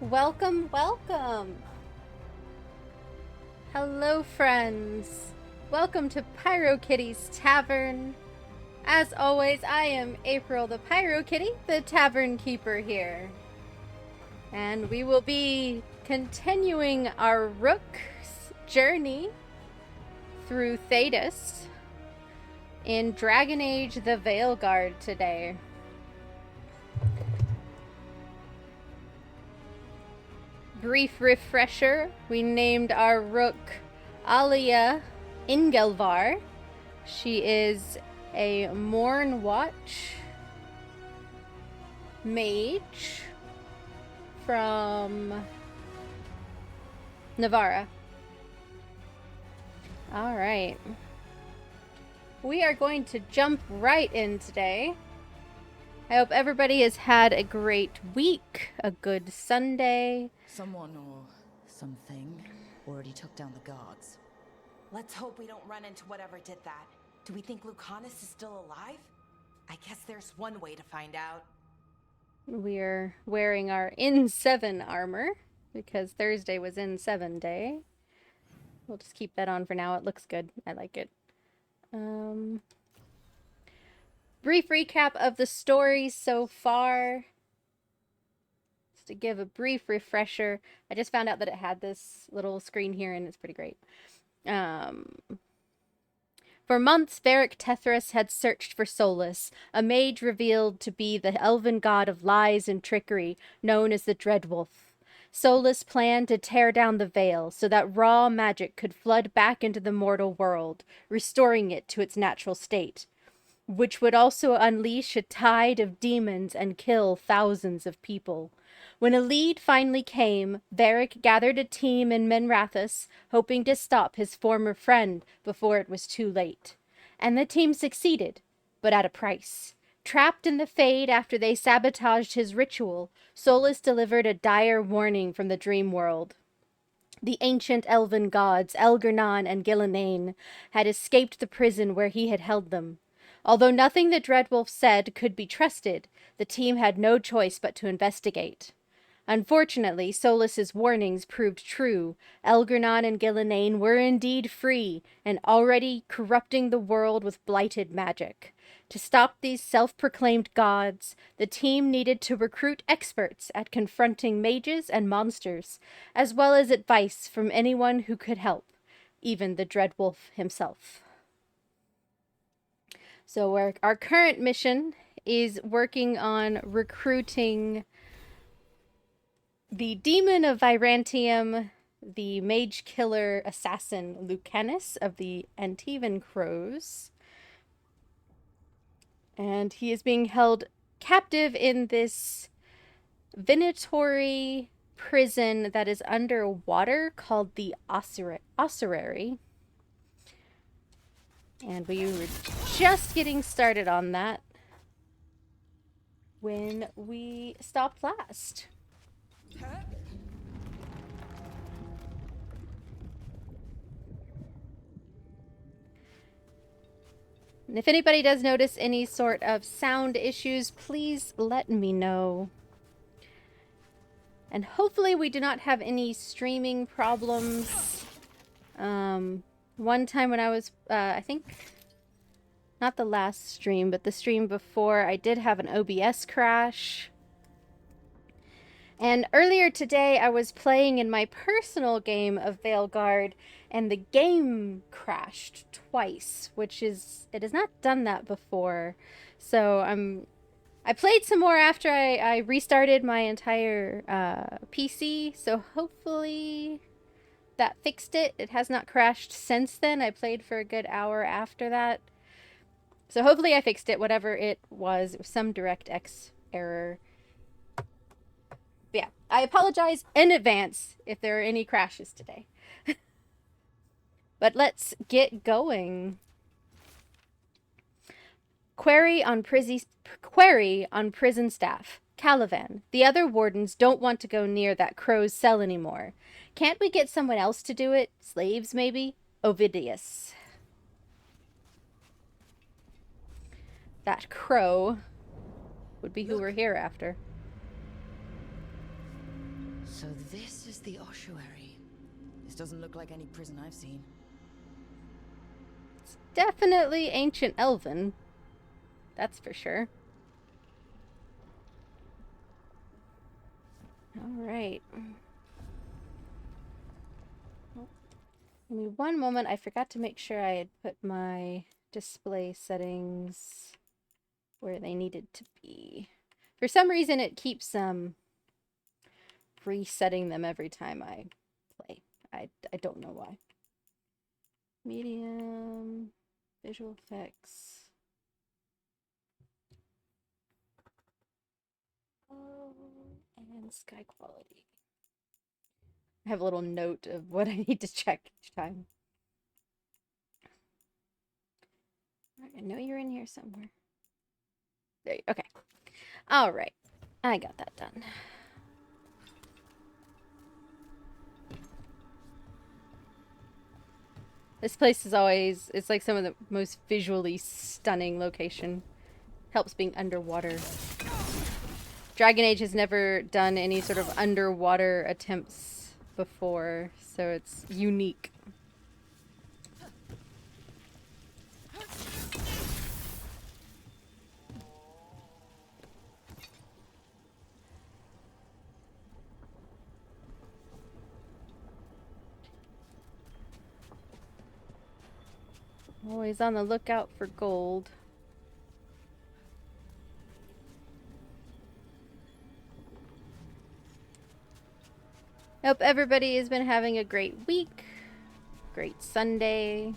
Welcome, welcome! Hello, friends! Welcome to PyroKitty's Tavern. As always, I am April the PyroKitty, the Tavern Keeper here. And we will be continuing our Rook's journey through Thedas in Dragon Age the Veilguard today. Brief refresher, we named our rook Alia Ingelvar. She is a Morn Watch mage from Navarra. Alright. We are going to jump right in today. I hope everybody has had a great week, a good Sunday. Someone or something already took down the guards. Let's hope we don't run into whatever did that. Do we think Lucanus is still alive? I guess there's one way to find out. We're wearing our N7 armor because Thursday was N7 day. We'll just keep that on for now. It looks good. I like it. Brief recap of the story so far. Just to give a brief refresher, I just found out that it had this little screen here and it's pretty great. For months, Varric Tethras had searched for Solus, a mage revealed to be the elven god of lies and trickery, known as the Dreadwolf. Solus planned to tear down the veil so that raw magic could flood back into the mortal world, restoring it to its natural state, which would also unleash a tide of demons and kill thousands of people. When a lead finally came, Varric gathered a team in Menrathus, hoping to stop his former friend before it was too late. And the team succeeded, but at a price. Trapped in the Fade after they sabotaged his ritual, Solus delivered a dire warning from the dream world. The ancient elven gods, Elgurnon and Gillenane, had escaped the prison where he had held them. Although nothing the Dreadwolf said could be trusted, the team had no choice but to investigate. Unfortunately, Solus's warnings proved true. Elgurnon and Gillenane were indeed free, and already corrupting the world with blighted magic. To stop these self-proclaimed gods, the team needed to recruit experts at confronting mages and monsters, as well as advice from anyone who could help, even the Dreadwolf himself. So our current mission is working on recruiting the Demon of Virantium, the Mage Killer Assassin Lucanus of the Antivan Crows. And he is being held captive in this Venatory prison that is underwater called the Ossuary. And we were just getting started on that when we stopped last. And if anybody does notice any sort of sound issues, please let me know. And hopefully we do not have any streaming problems. One time when I was, I think, not the last stream, but the stream before, I did have an OBS crash. And earlier today, I was playing in my personal game of Veilguard, and the game crashed twice, it has not done that before. So I played some more after I restarted my entire PC, so hopefully that fixed it. It has not crashed since then. I played for a good hour after that. So hopefully I fixed it, whatever it was some DirectX error. But yeah, I apologize in advance if there are any crashes today. But let's get going. Query on prison staff. Calivan. The other wardens don't want to go near that crow's cell anymore. Can't we get someone else to do it? Slaves, maybe? Ovidius. That crow would be who we're here after. So this is the ossuary. This doesn't look like any prison I've seen. It's definitely ancient elven. That's for sure. Alright. Give me one moment. I forgot to make sure I had put my display settings where they needed to be. For some reason, it keeps resetting them every time I play. I don't know why. Medium, visual effects. Oh, and sky quality. I have a little note of what I need to check each time. I know you're in here somewhere. There you okay. All right. I got that done. This place is always, it's like some of the most visually stunning location. Helps being underwater. Dragon Age has never done any sort of underwater attempts before, so it's unique. Always on the lookout for gold. Hope everybody has been having a great week. Great Sunday.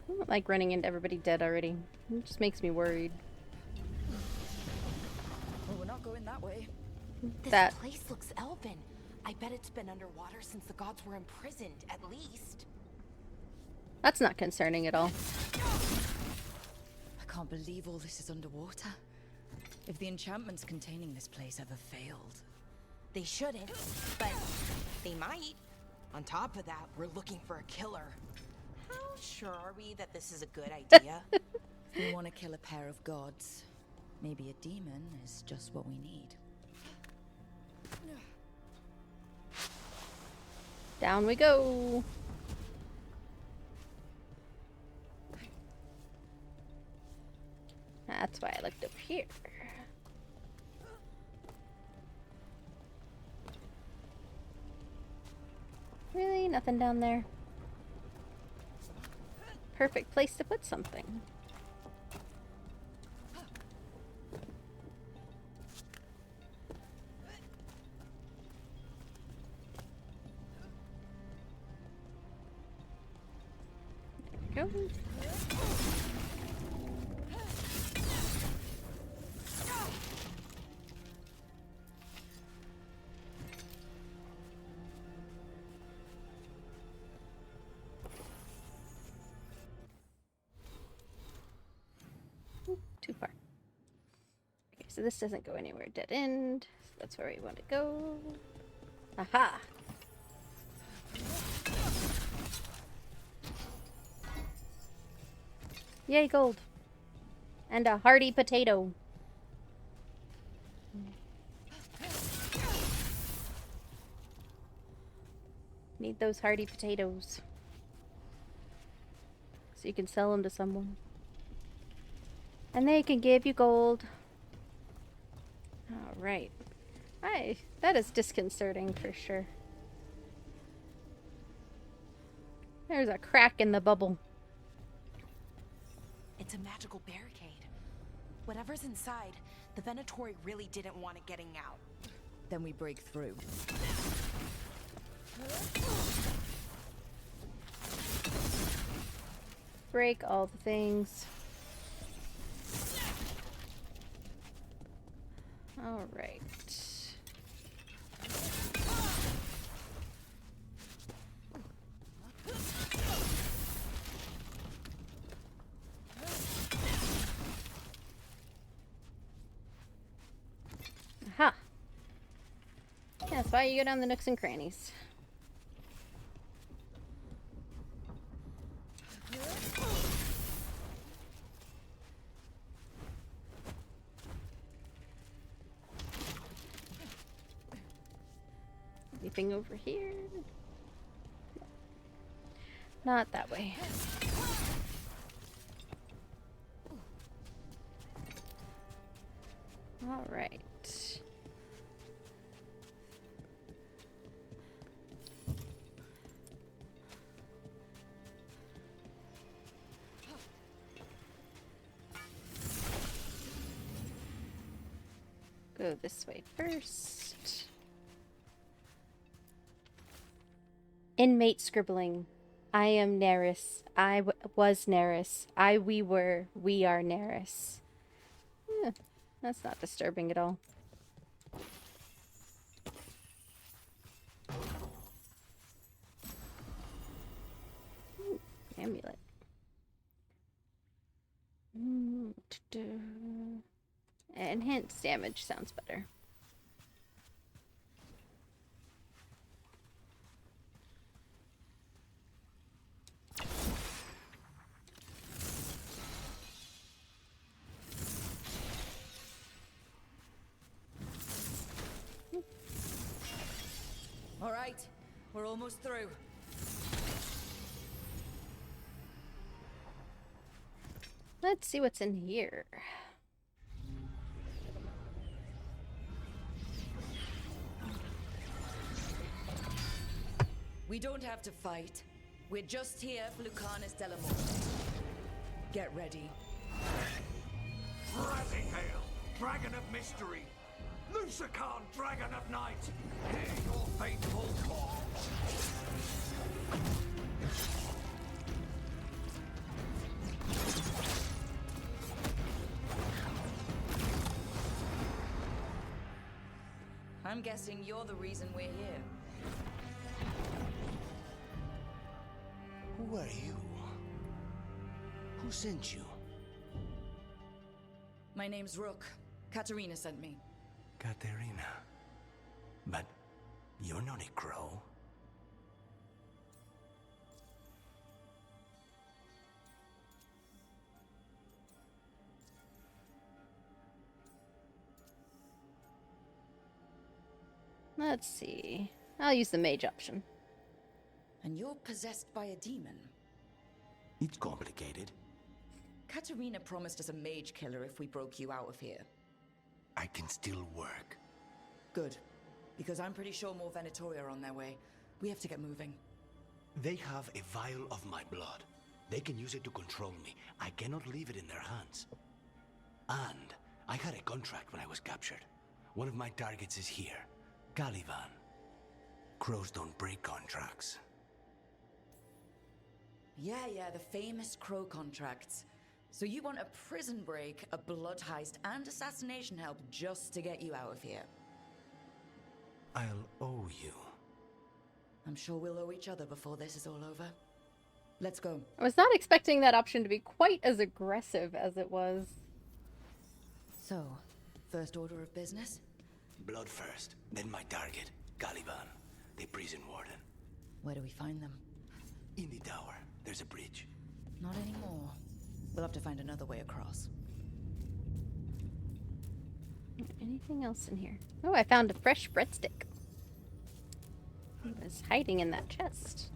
I don't like running into everybody dead already. It just makes me worried. Well, we're not going that way. This place looks elven. I bet it's been underwater since the gods were imprisoned, at least. That's not concerning at all. I can't believe all this is underwater. If the enchantments containing this place ever failed. They shouldn't, but they might. On top of that, we're looking for a killer. How sure are we that this is a good idea? We want to kill a pair of gods. Maybe a demon is just what we need. Down we go. That's why I looked up here. Really? Nothing down there? Perfect place to put something. There we go. Too far. Okay, so this doesn't go anywhere. Dead end. So that's where we want to go. Aha! Yay, gold. And a hearty potato. Need those hearty potatoes. So you can sell them to someone. And they can give you gold. Alright. That is disconcerting for sure. There's a crack in the bubble. It's a magical barricade. Whatever's inside, the Venatori really didn't want it getting out. Then we break through. Break all the things. Alright. Aha! Yeah, that's why you go down the nooks and crannies. Anything over here? Not that way. All right. Go this way first. Inmate scribbling. I am Neris. Was Neris. We were. We are Neris. That's not disturbing at all. Ooh, amulet. Enhanced damage sounds better. All right, we're almost through. Let's see what's in here. We don't have to fight. We're just here for Lucanus Delamorte. Get ready. Rising Hail, Dragon of Mystery! Lucican, Dragon of Night! Hear your faithful call! I'm guessing you're the reason we're here. Who are you? Who sent you? My name's Rook. Katerina sent me. Katerina. But you're not a crow. Let's see. I'll use the mage option. And you're possessed by a demon. It's complicated. Katerina promised us a mage killer if we broke you out of here. I can still work. Good. Because I'm pretty sure more Venatori are on their way. We have to get moving. They have a vial of my blood. They can use it to control me. I cannot leave it in their hands. And I had a contract when I was captured. One of my targets is here. Caliban. Crows don't break contracts. Yeah, the famous Crow contracts. So you want a prison break, a blood heist, and assassination help just to get you out of here? I'll owe you. I'm sure we'll owe each other before this is all over. Let's go. I was not expecting that option to be quite as aggressive as it was. So, first order of business? Blood first, then my target, Caliban, the prison warden. Where do we find them? In the tower, there's a bridge. Not anymore. We'll have to find another way across. Anything else in here? Oh, I found a fresh breadstick. It was hiding in that chest.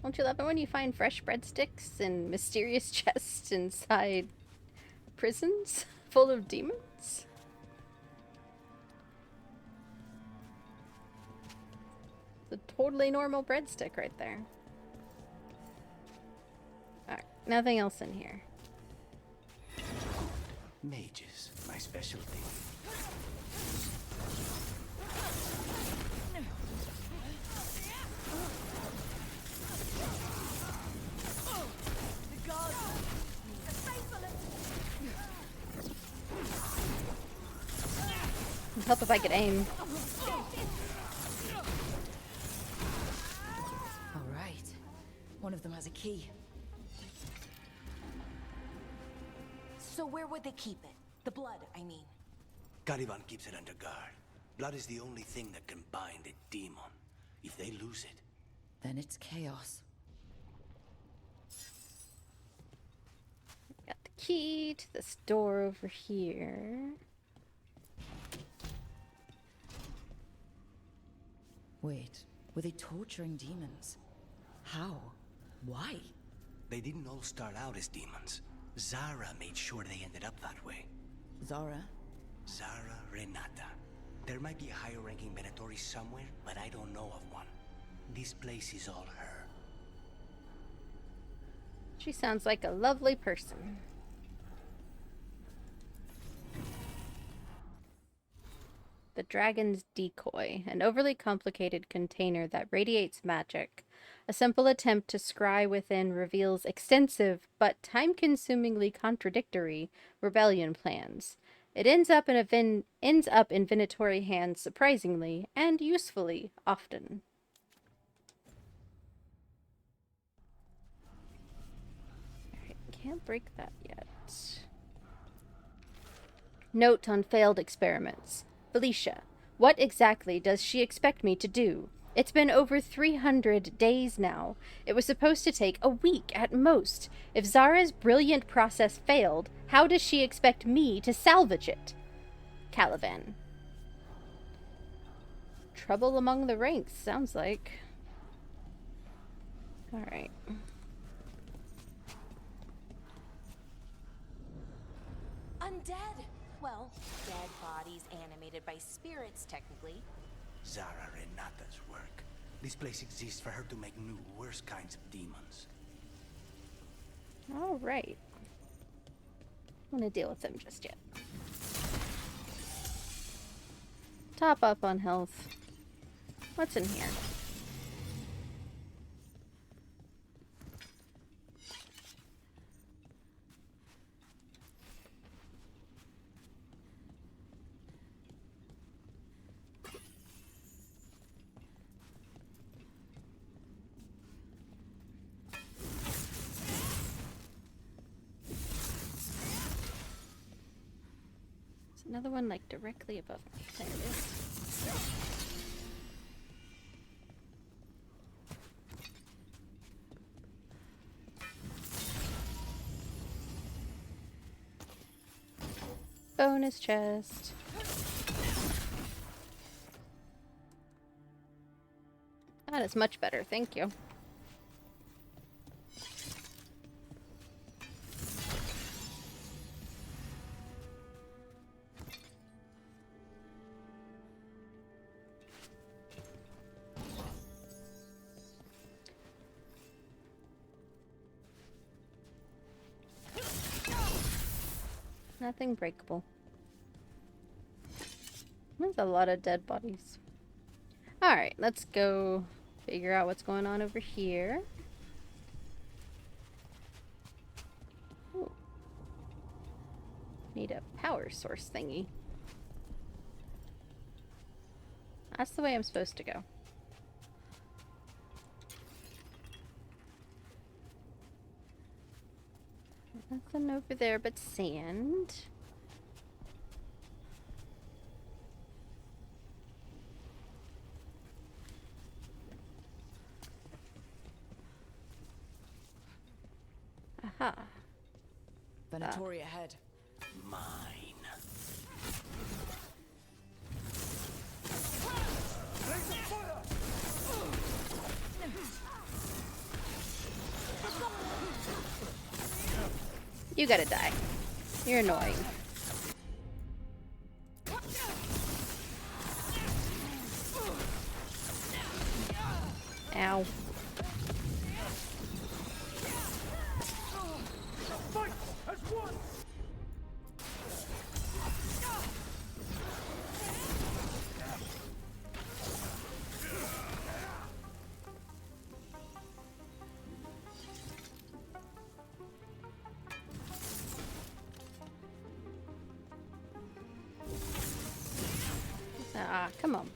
Don't you love it when you find fresh breadsticks in mysterious chests inside prisons full of demons? It's a totally normal breadstick right there. Alright, nothing else in here. Mages, my specialty. It'd help if I could aim. All right. One of them has a key. So where would they keep it? The blood, I mean. Caliban keeps it under guard. Blood is the only thing that can bind a demon. If they lose it... Then it's chaos. Got the key to this door over here. Wait, were they torturing demons? How? Why? They didn't all start out as demons. Zara made sure they ended up that way. Zara? Zara Renata. There might be a higher-ranking Venatori somewhere, but I don't know of one. This place is all her. She sounds like a lovely person. The Dragon's Decoy, an overly complicated container that radiates magic. A simple attempt to scry within reveals extensive but time-consumingly contradictory rebellion plans. It ends up in Venatori hands surprisingly and usefully often. Alright, can't break that yet. Note on failed experiments. Felicia, what exactly does she expect me to do? It's been over 300 days now. It was supposed to take a week at most. If Zara's brilliant process failed, how does she expect me to salvage it? Caliban. Trouble among the ranks, sounds like. Alright. Undead! Well, dead bodies animated by spirits, technically. Zara Renata's work. This place exists for her to make new, worse kinds of demons. Alright. I don't want to deal with them just yet. Top up on health. What's in here? Another one like directly above me. There it is. Bonus chest. That is much better, thank you. Nothing breakable. There's a lot of dead bodies. Alright, let's go figure out what's going on over here. Ooh. Need a power source thingy. That's the way I'm supposed to go. Nothing over there but sand. Aha. Venatori ahead. Mine. You gotta die. You're annoying. Ow. Fight as one! Ah, come on.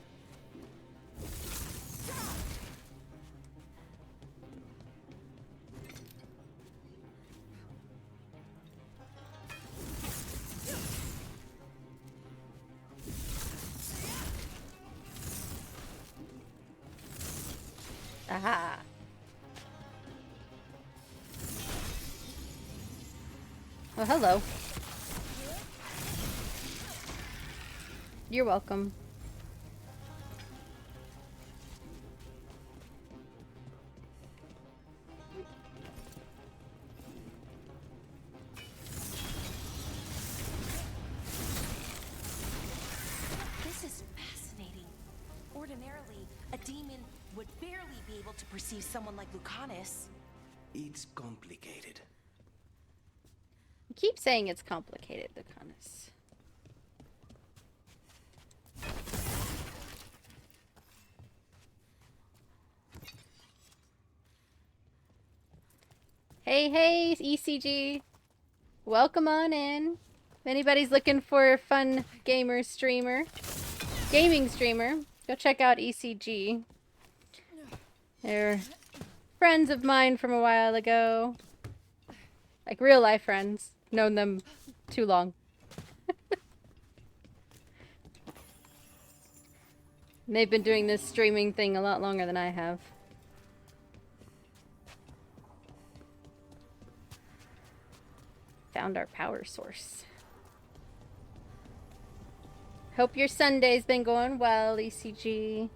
Aha. Oh, hello. You're welcome. barely be able to perceive someone like Lucanus. It's complicated. You keep saying it's complicated, Lucanus. Hey, ECG. Welcome on in. If anybody's looking for a fun gaming streamer, go check out ECG. They're friends of mine from a while ago. Like real life friends. Known them too long. And they've been doing this streaming thing a lot longer than I have. Found our power source. Hope your Sunday's been going well, ECG.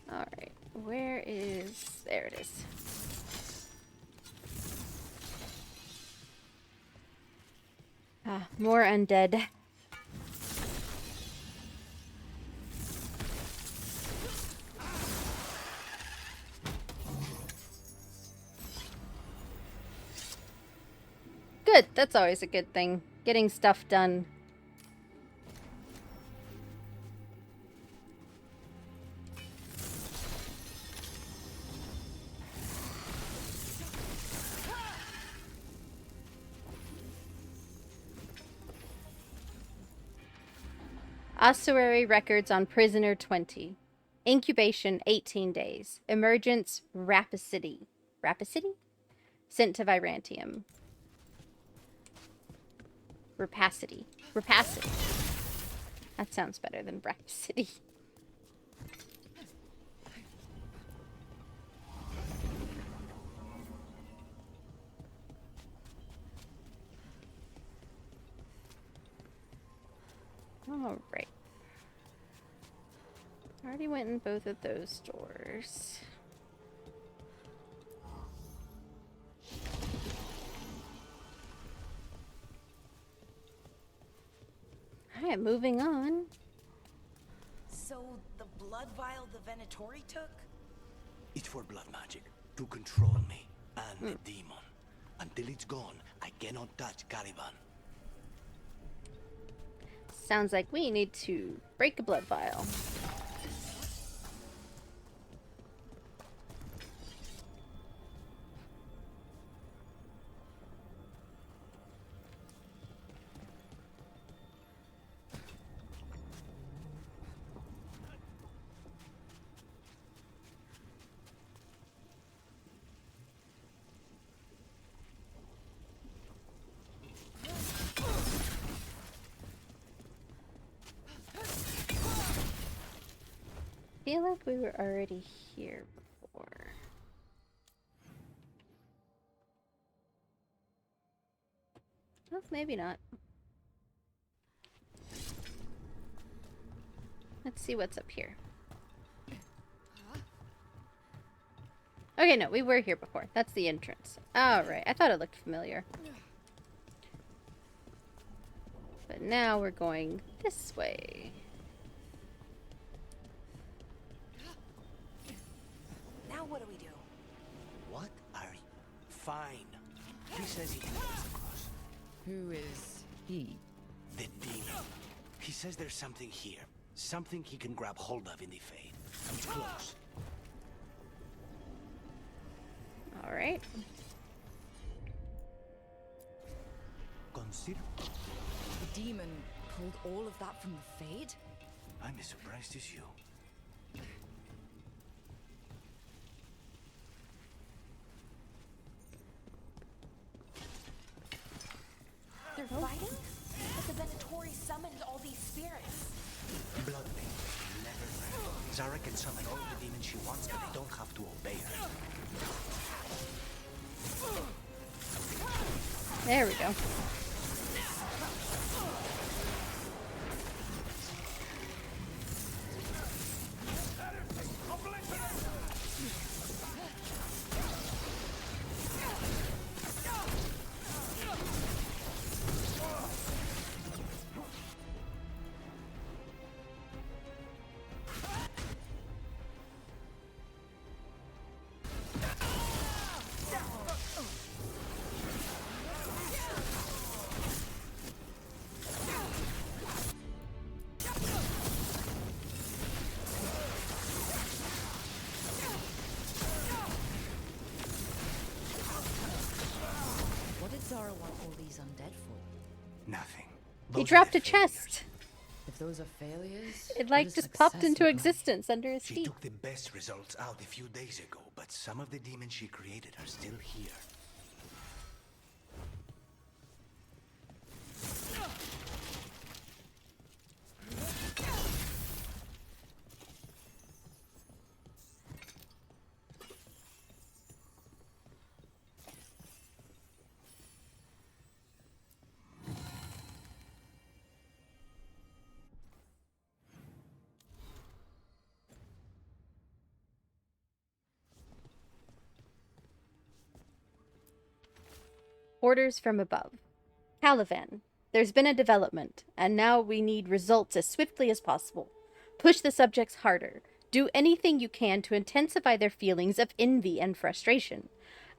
Alright, where is... There it is. Ah, more undead. Good, that's always a good thing. Getting stuff done. Ossuary records on prisoner 20. Incubation 18 days. Emergence rapacity. Rapacity? Sent to Virantium. Rapacity. Rapacity. That sounds better than rapacity. All right. Already went in both of those doors. Alright, moving on. So, the blood vial the Venatori took? It's for blood magic, to control me and the demon. Until it's gone, I cannot touch Caliban. Sounds like we need to break a blood vial. I feel like we were already here before. Well, maybe not. Let's see what's up here. Okay, no, we were here before. That's the entrance. Alright, I thought it looked familiar. But now we're going this way. Now what do we do? What are you? Fine. He says he can get us across. Who is he? The demon. He says there's something here. Something he can grab hold of in the Fade. It's close. Alright. Consider. The demon pulled all of that from the Fade? I'm as surprised as you. They're fighting? But the Venatori summoned all these spirits. Bloodbane. Never mind. Zara can summon all the demons she wants, but they don't have to obey her. There we go. all these undead for? Nothing. He Those are dropped the a chest. If those are failures, It what like is just success popped into look like? existence under his She feet. took the best results out a few days ago, but some of the demons she created are still here. Orders from above. Calivan, there's been a development, and now we need results as swiftly as possible. Push the subjects harder. Do anything you can to intensify their feelings of envy and frustration.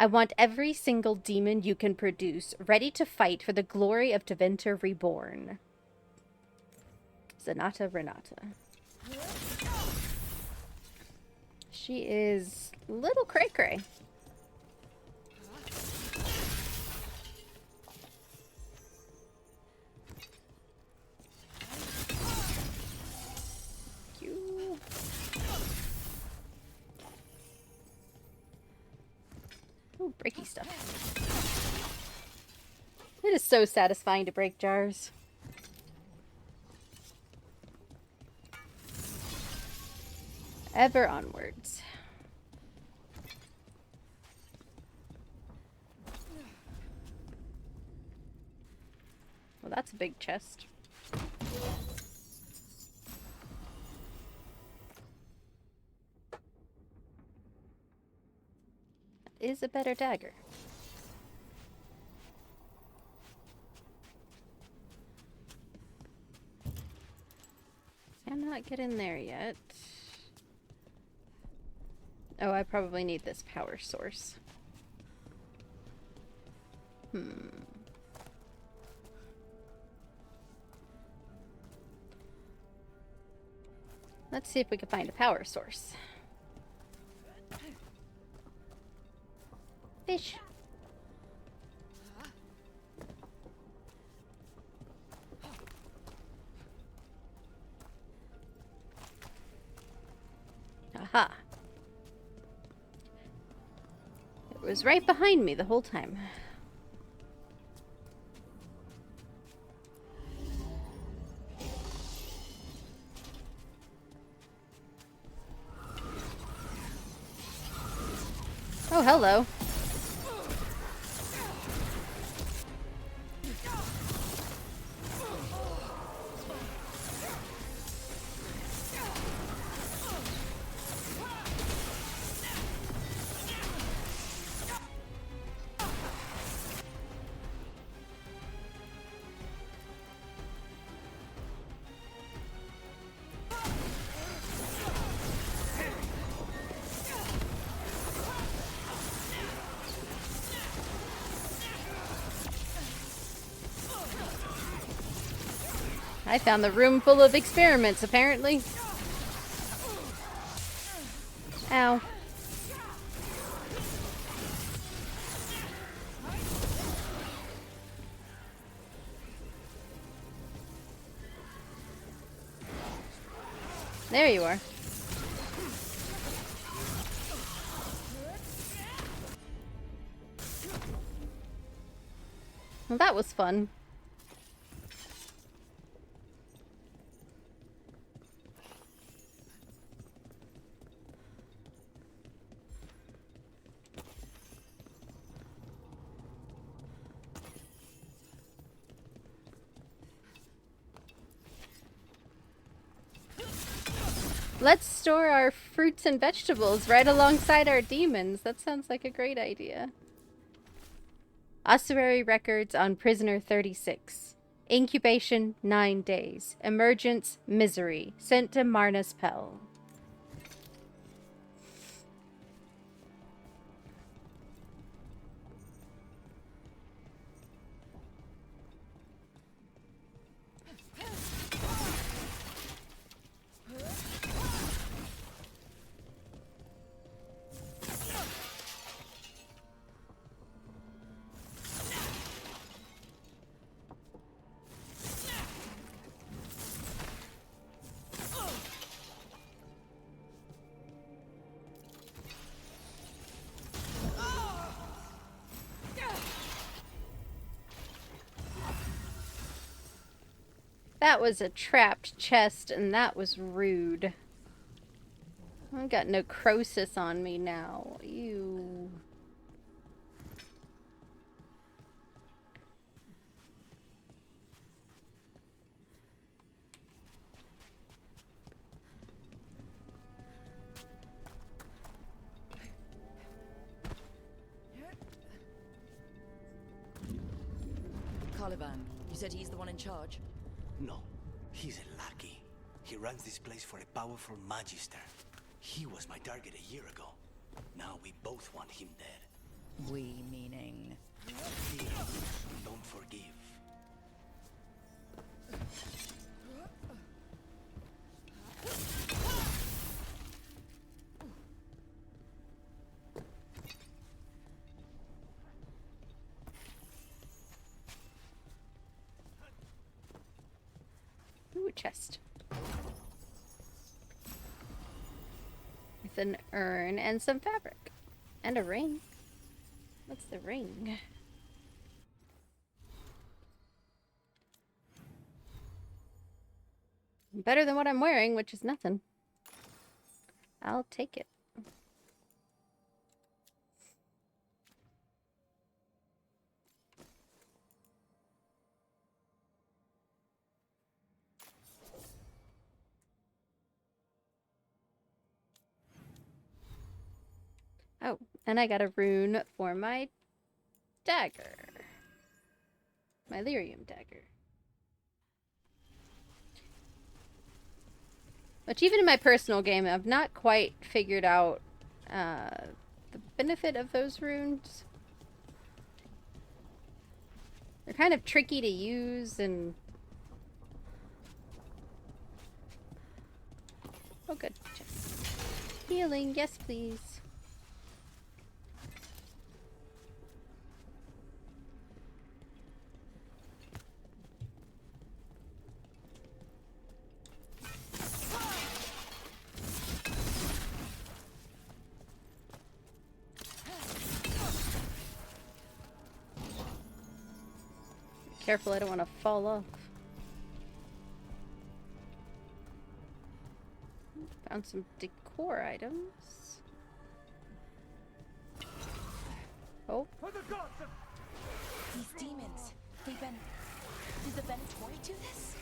I want every single demon you can produce ready to fight for the glory of Deventer Reborn. Zanata Renata. She is little cray-cray. Oh, breaky stuff. It is so satisfying to break jars. Ever onwards. Well, that's a big chest. Is a better dagger. Cannot get in there yet. Oh, I probably need this power source. Let's see if we can find a power source. Fish. Aha. It was right behind me the whole time. Oh, hello. I found the room full of experiments, apparently. Ow. There you are. Well, that was fun. Let's store our fruits and vegetables right alongside our demons. That sounds like a great idea. Ossuary records on prisoner 36. Incubation, 9 days. Emergence, misery. Sent to Marna's Pell. That was a trapped chest, and that was rude. I've got necrosis on me now. Ew. Caliban, you said he's the one in charge? No, he's a lackey. He runs this place for a powerful magister. He was my target a year ago. Now we both want him dead. We meaning... Please, don't forgive. Ooh, a chest. With an urn and some fabric. And a ring. What's the ring? Better than what I'm wearing, which is nothing. I'll take it. Oh, and I got a rune for my dagger. My lyrium dagger. Which even in my personal game, I've not quite figured out the benefit of those runes. They're kind of tricky to use and... Oh, good. Chest. Healing, yes please. Careful, I don't want to fall off. Found some decor items. Oh. These demons, they've been... Did the Venatori do this?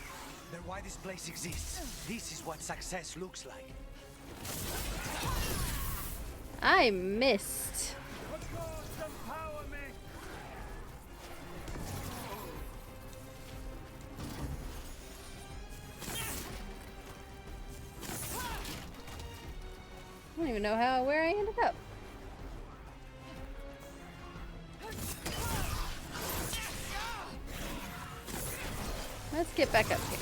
They're why this place exists. This is what success looks like. I missed. I don't even know where I ended up. Let's get back up here.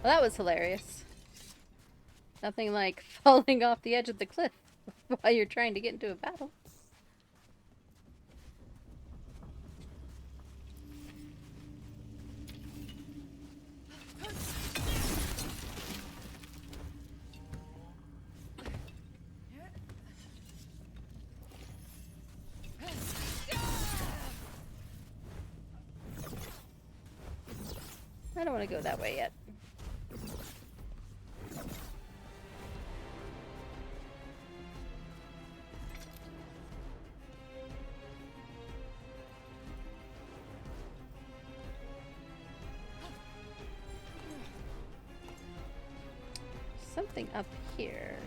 Well, that was hilarious. Nothing like falling off the edge of the cliff while you're trying to get into a battle. I don't want to go that way yet. Something up here.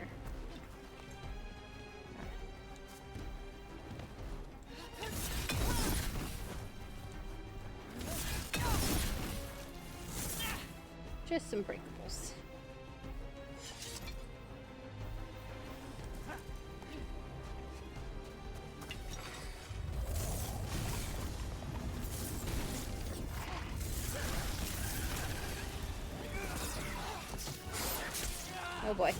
Just some breakables. Oh boy.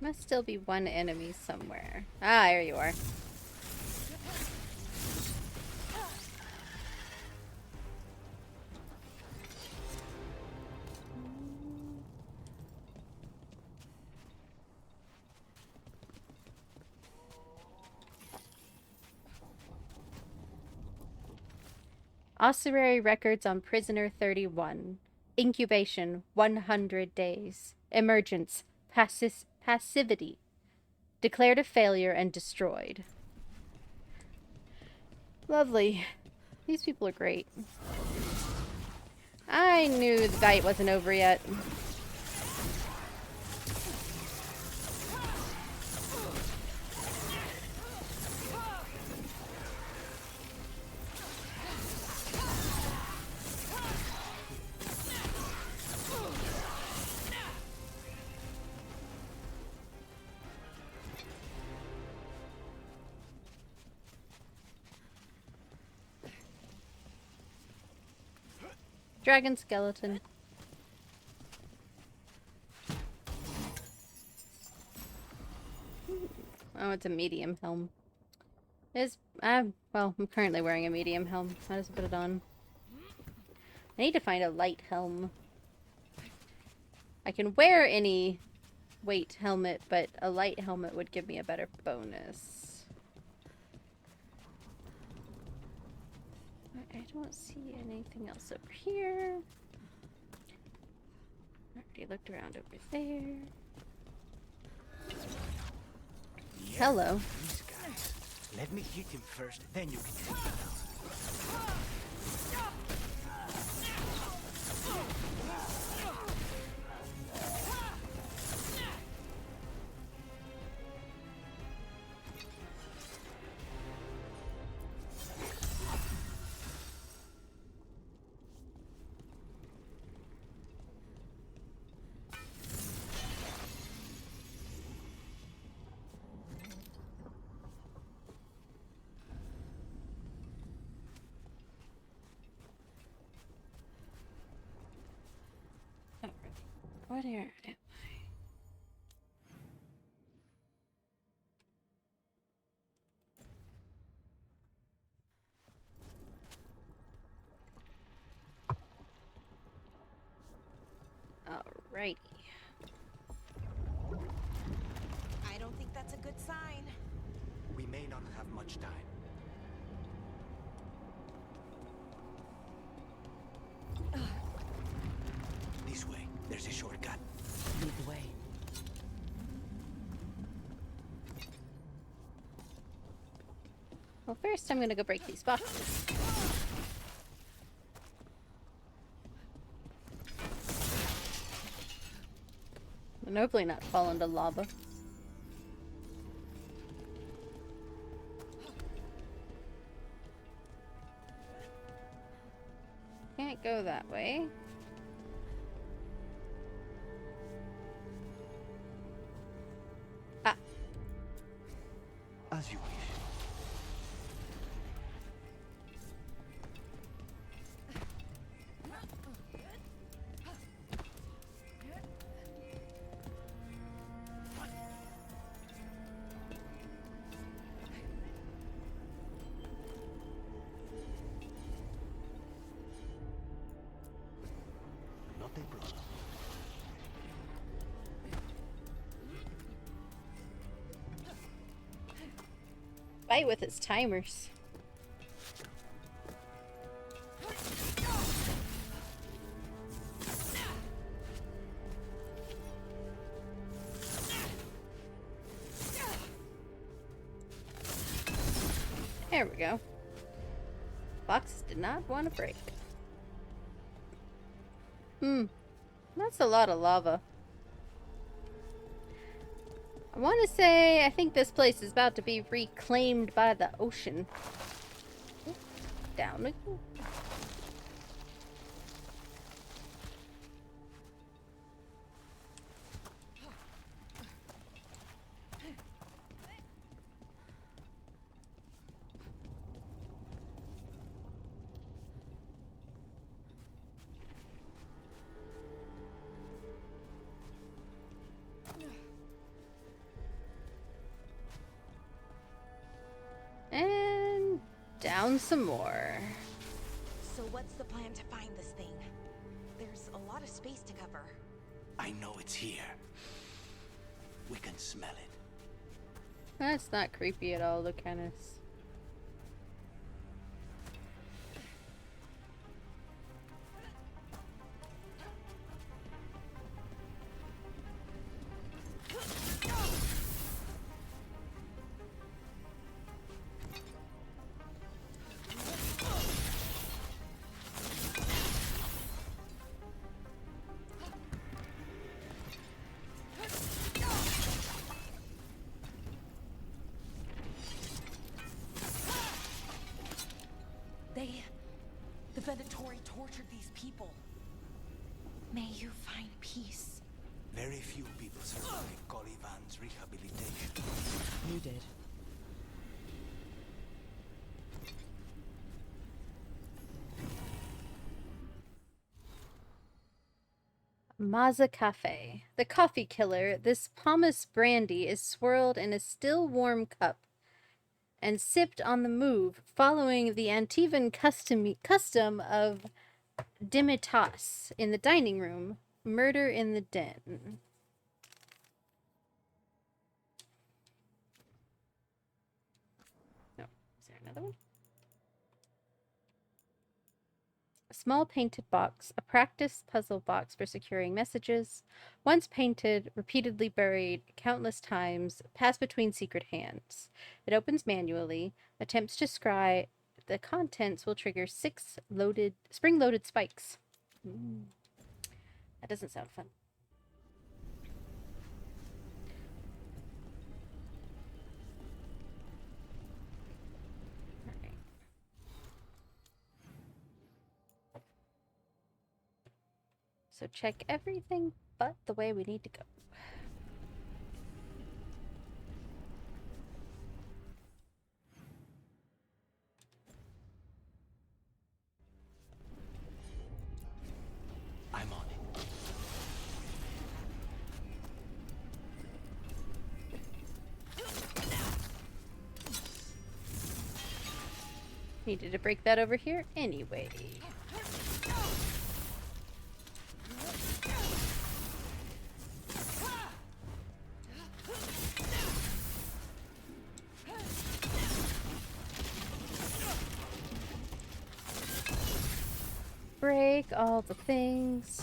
Must still be one enemy somewhere. Ah, there you are. Ossuary records on prisoner 31. Incubation 100 days. Emergence passivity. Declared a failure and destroyed. Lovely. These people are great. I knew the fight wasn't over yet. Dragon skeleton. Oh, it's a medium helm. Well, I'm currently wearing a medium helm. Might as well put it on. I need to find a light helm. I can wear any weight helmet, but a light helmet would give me a better bonus. I don't see anything else over here. Already looked around over there. Yeah, Hello. these guys. Let me hit him first, then you can take him down. What here? Alrighty. I don't think that's a good sign. We may not have much time. This way. There's a shortcut. Lead the way. Well, first I'm gonna go break these boxes. And hopefully not fall into lava. Can't go that way. Ah. As you wish. Not a problem. Fight with its timers. There we go. Boxes did not want to break. That's a lot of lava. I want to say, I think this place is about to be reclaimed by the ocean. Down we go. some more. So what's the plan to find this thing? There's a lot of space to cover. I know it's here. We can smell it. That's not creepy at all, Lucanus. The Venatori tortured these people. May you find peace. Very few people survived Colivan's rehabilitation. You did. Maza Cafe. The coffee killer. This pomace brandy is swirled in a still warm cup and sipped on the move, following the Antivan custom of Dimitas in the dining room, murder in the den. No, is there another one? A small painted box, a practice puzzle box for securing messages, once painted, repeatedly buried countless times, passed between secret hands. It opens manually, attempts to scry. The contents will trigger 6 spring-loaded spikes. That doesn't sound fun. Alright. So check everything but the way we need to go. I'm on it. Needed to break that over here anyway. Break all the things.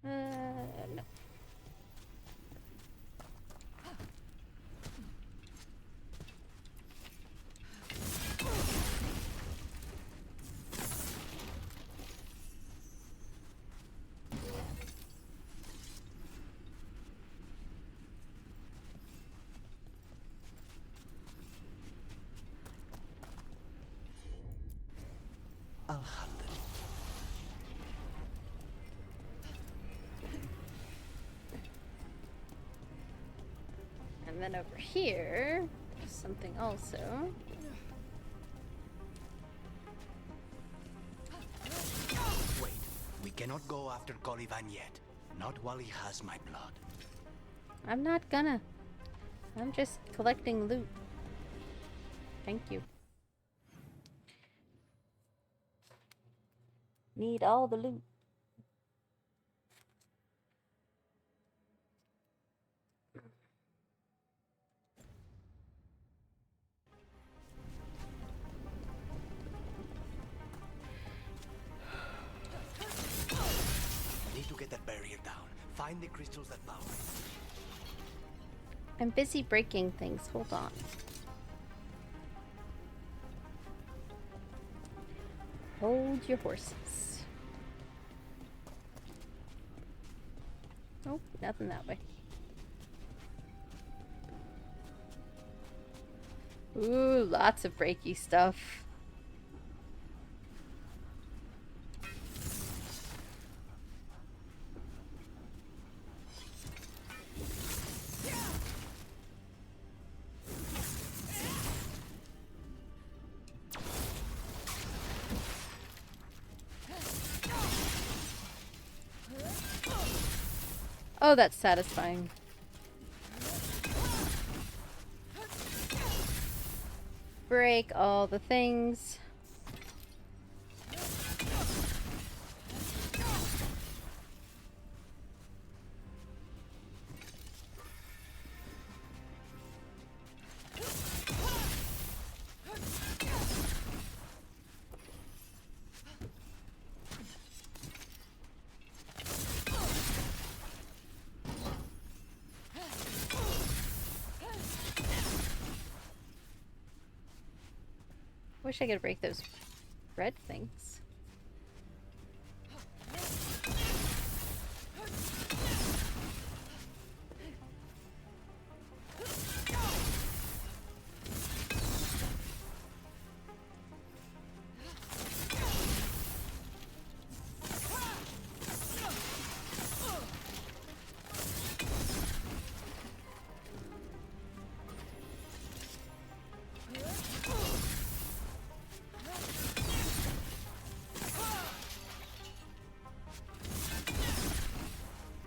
No. I'll handle it. And then over here, something also. Wait, we cannot go after Colivan yet. Not while he has my blood. I'm not gonna. I'm just collecting loot. Thank you. Need all the loot. I need to get that barrier down. Find the crystals that power it. I'm busy breaking things. Hold on. Hold your horses. Nope, nothing that way. Ooh, lots of breaky stuff. Oh, that's satisfying. break all the things. Wish I could break those red things.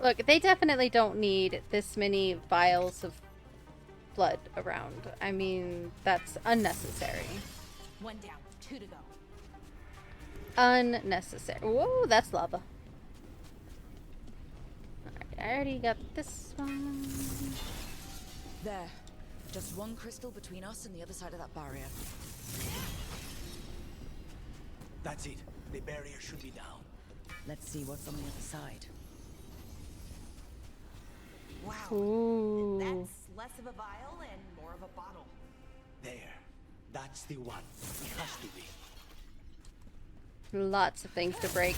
Look, they definitely don't need this many vials of blood around. I mean, that's unnecessary. 1 down, 2 to go. Unnecessary. Whoa, that's lava. Alright, I already got this one. There. Just one crystal between us and the other side of that barrier. That's it. The barrier should be down. Let's see what's on the other side. Wow. Ooh. That's less of a vial and more of a bottle. There. That's the one. It has to be. Lots of things to break.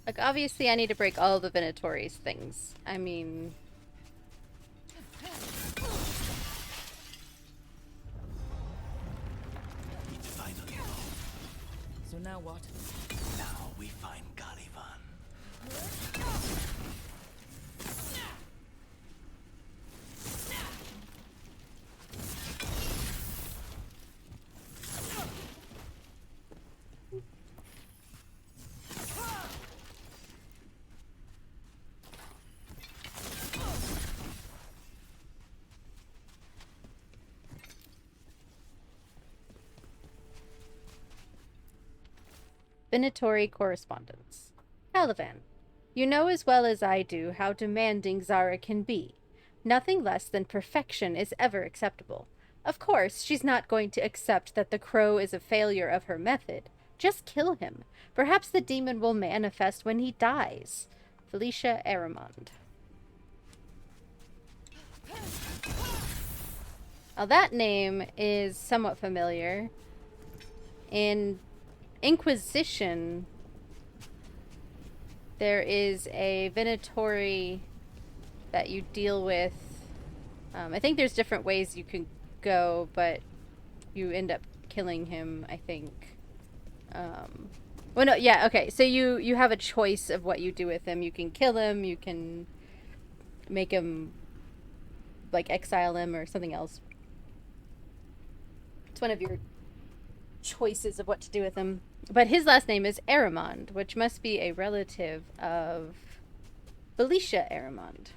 Like, obviously I need to break all the Venatori's things. I mean... It's finally home. So now what? Now we find Caliban. Venatori correspondence. Caliban, you know as well as I do how demanding Zara can be. Nothing less than perfection is ever acceptable. Of course, she's not going to accept that the crow is a failure of her method. Just kill him. Perhaps the demon will manifest when he dies. Felicia Aramond. Now that name is somewhat familiar. In Inquisition, there is a Venatori that you deal with. I think there's different ways you can go, but you end up killing him, I think. Well, no, yeah, okay. So you have a choice of what you do with him. You can kill him, you can make him, like, exile him or something else. It's one of your choices of what to do with him. But his last name is Aramond, which must be a relative of Felicia Aramond.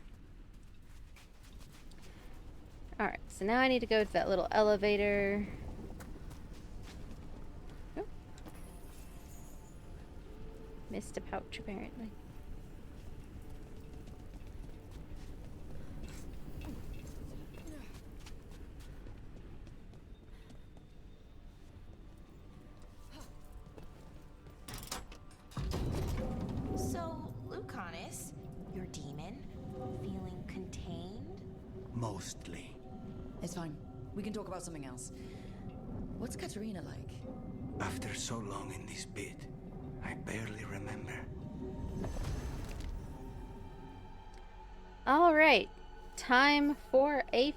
Alright, so now I need to go to that little elevator. Oh. Missed a pouch, apparently. So, Lucanus, your demon, feeling contained? Mostly. It's fine. We can talk about something else. What's Katerina like? After so long in this pit, I barely remember. Alright, time for a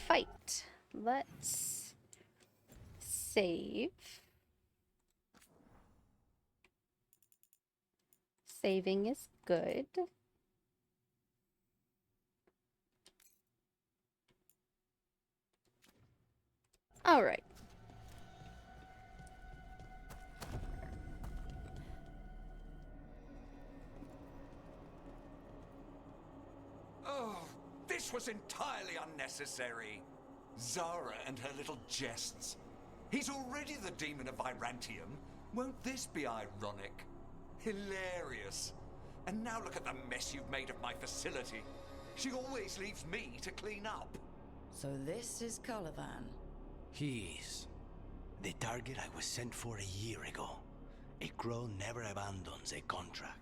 fight. Let's save. Saving is good. All right. Oh, this was entirely unnecessary. Zara and her little jests. He's already the demon of Virantium. Won't this be ironic? Hilarious. And now look at the mess you've made of my facility. She always leaves me to clean up. So this is Caliban. He is the target I was sent for a year ago. A crow never abandons a contract.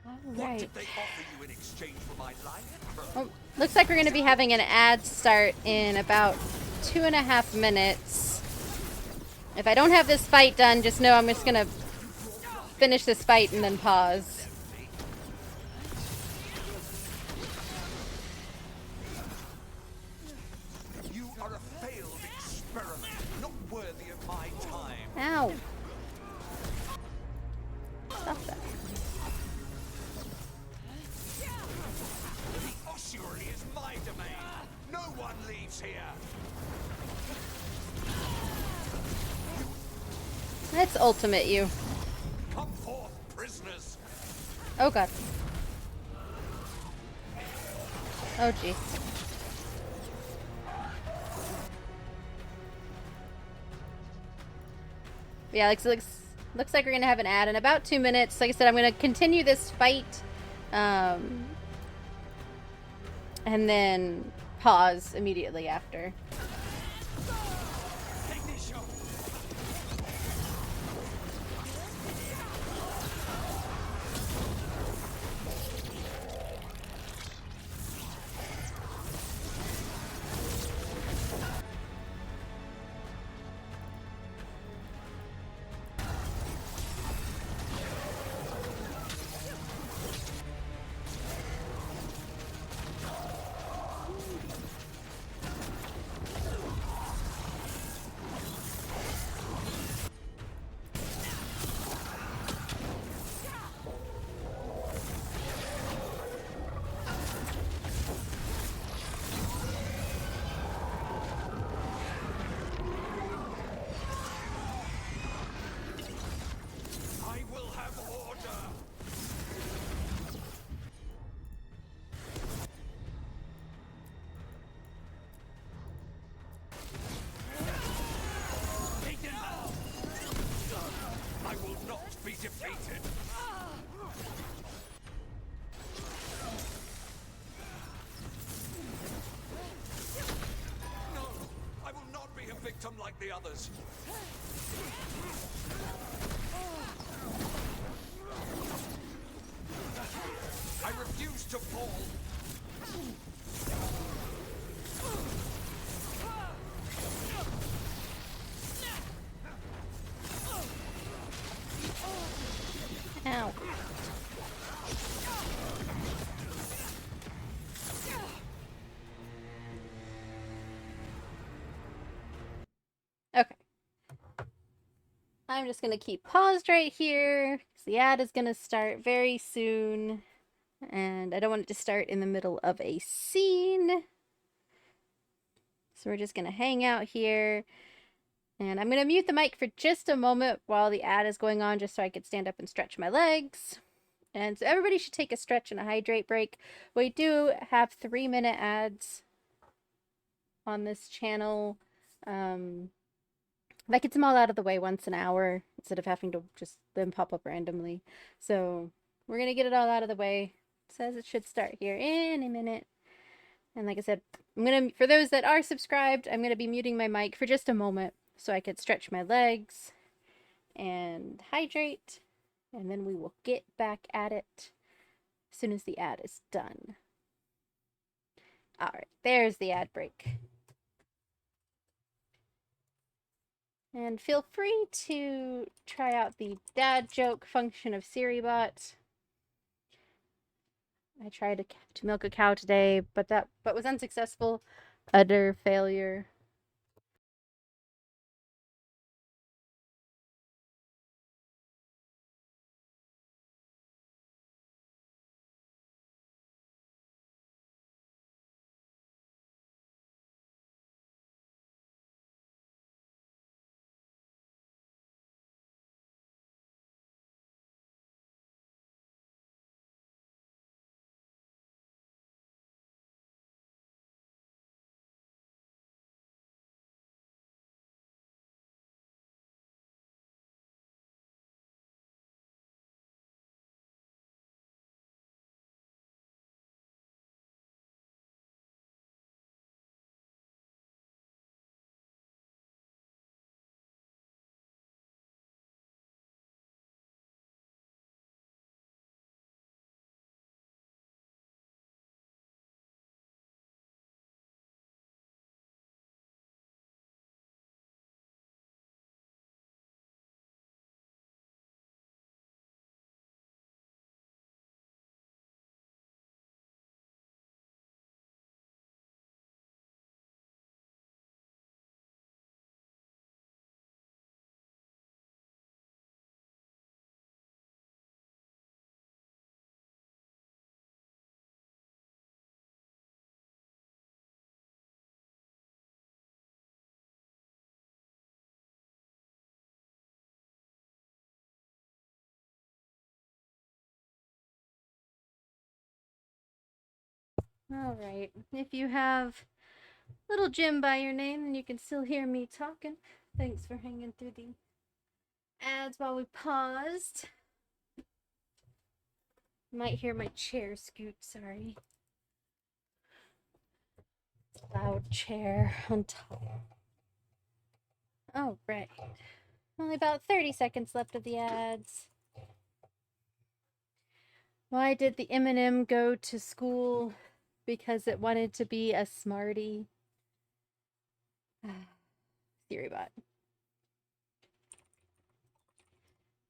All What right. did they offer you in exchange for my life, Crow? Well, looks like we're going to be having an ad start in about 2.5 minutes. If I don't have this fight done, just know I'm just going to finish this fight and then pause. You are a failed experiment, not worthy of my time. Ow. Stop that. The ossuary is my domain. No one leaves here. Let's ultimate you. Come forth, prisoners. Oh god. Oh jeez. Yeah, looks like we're gonna have an ad in about 2 minutes. Like I said, I'm gonna continue this fight, and then pause immediately after. I will have order. I will not be defeated. No, I will not be a victim like the others. I refuse to fall. Ow. Okay. I'm just gonna keep paused right here, because the ad is gonna start very soon. And I don't want it to start in the middle of a scene. So we're just gonna hang out here. And I'm gonna mute the mic for just a moment while the ad is going on, just so I could stand up and stretch my legs. And so everybody should take a stretch and a hydrate break. We do have 3-minute ads on this channel. That gets them all out of the way once an hour instead of having to just them pop up randomly. So we're gonna get it all out of the way. It says it should start here in a minute. And like I said, for those that are subscribed, I'm gonna be muting my mic for just a moment so I could stretch my legs and hydrate, and then we will get back at it as soon as the ad is done. All right, there's the ad break. And feel free to try out the dad joke function of SiriBot. I tried to milk a cow today, but was unsuccessful. Utter failure. Alright. If you have little Jim by your name, then you can still hear me talking. Thanks for hanging through the ads while we paused. You might hear my chair scoot, sorry. Loud chair on top. Alright. Only about 30 seconds left of the ads. Why did the M&M go to school? Because it wanted to be a smarty. Theory bot.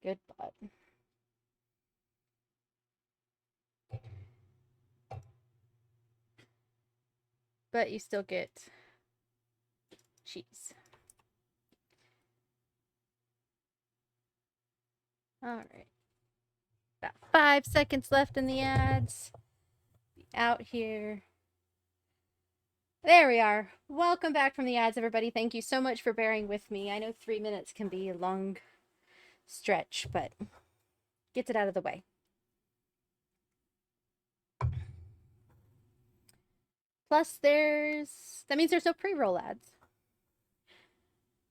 Good bot. But you still get cheese. Alright. About 5 seconds left in the ads. Be out here. There we are. Welcome back from the ads, everybody. Thank you so much for bearing with me. I know 3 minutes can be a long stretch, but gets it out of the way. Plus, that means there's no pre-roll ads.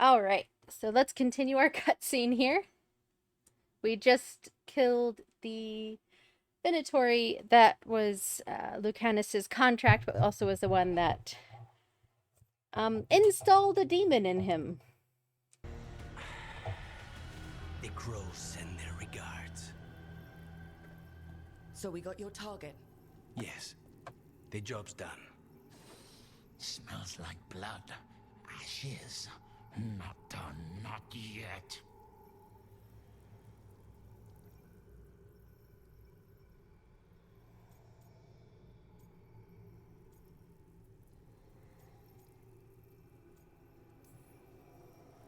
Alright, so let's continue our cutscene here. We just killed the Venatori that was Lucanus's contract, but also was the one that installed a demon in him. The crows send their regards. So we got your target. Yes, the job's done. Smells like blood. Ashes. Not done, not yet.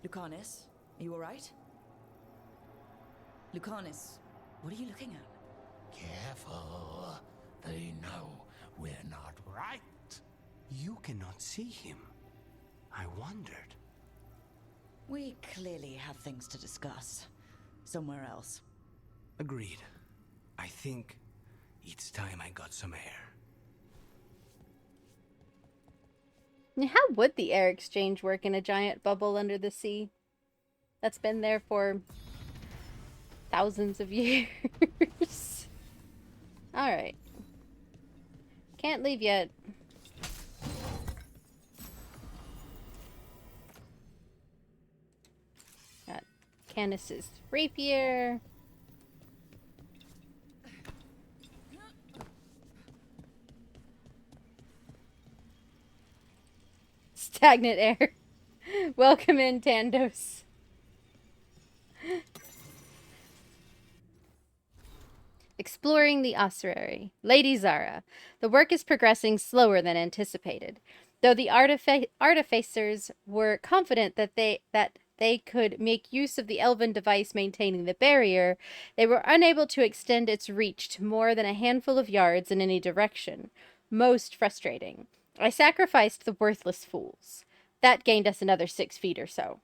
Lucanus, are you alright? Lucanus, what are you looking at? Careful. They know we're not right. You cannot see him. I wondered. We clearly have things to discuss. Somewhere else. Agreed. I think it's time I got some air. Now, how would the air exchange work in a giant bubble under the sea? That's been there for thousands of years. Alright. Can't leave yet. Got Canis's rapier. Stagnant air. Welcome in, Tandos. Exploring the ossuary. Lady Zara. The work is progressing slower than anticipated. Though the artificers were confident that they could make use of the elven device maintaining the barrier, they were unable to extend its reach to more than a handful of yards in any direction. Most frustrating. I sacrificed the worthless fools. That gained us another 6 feet or so.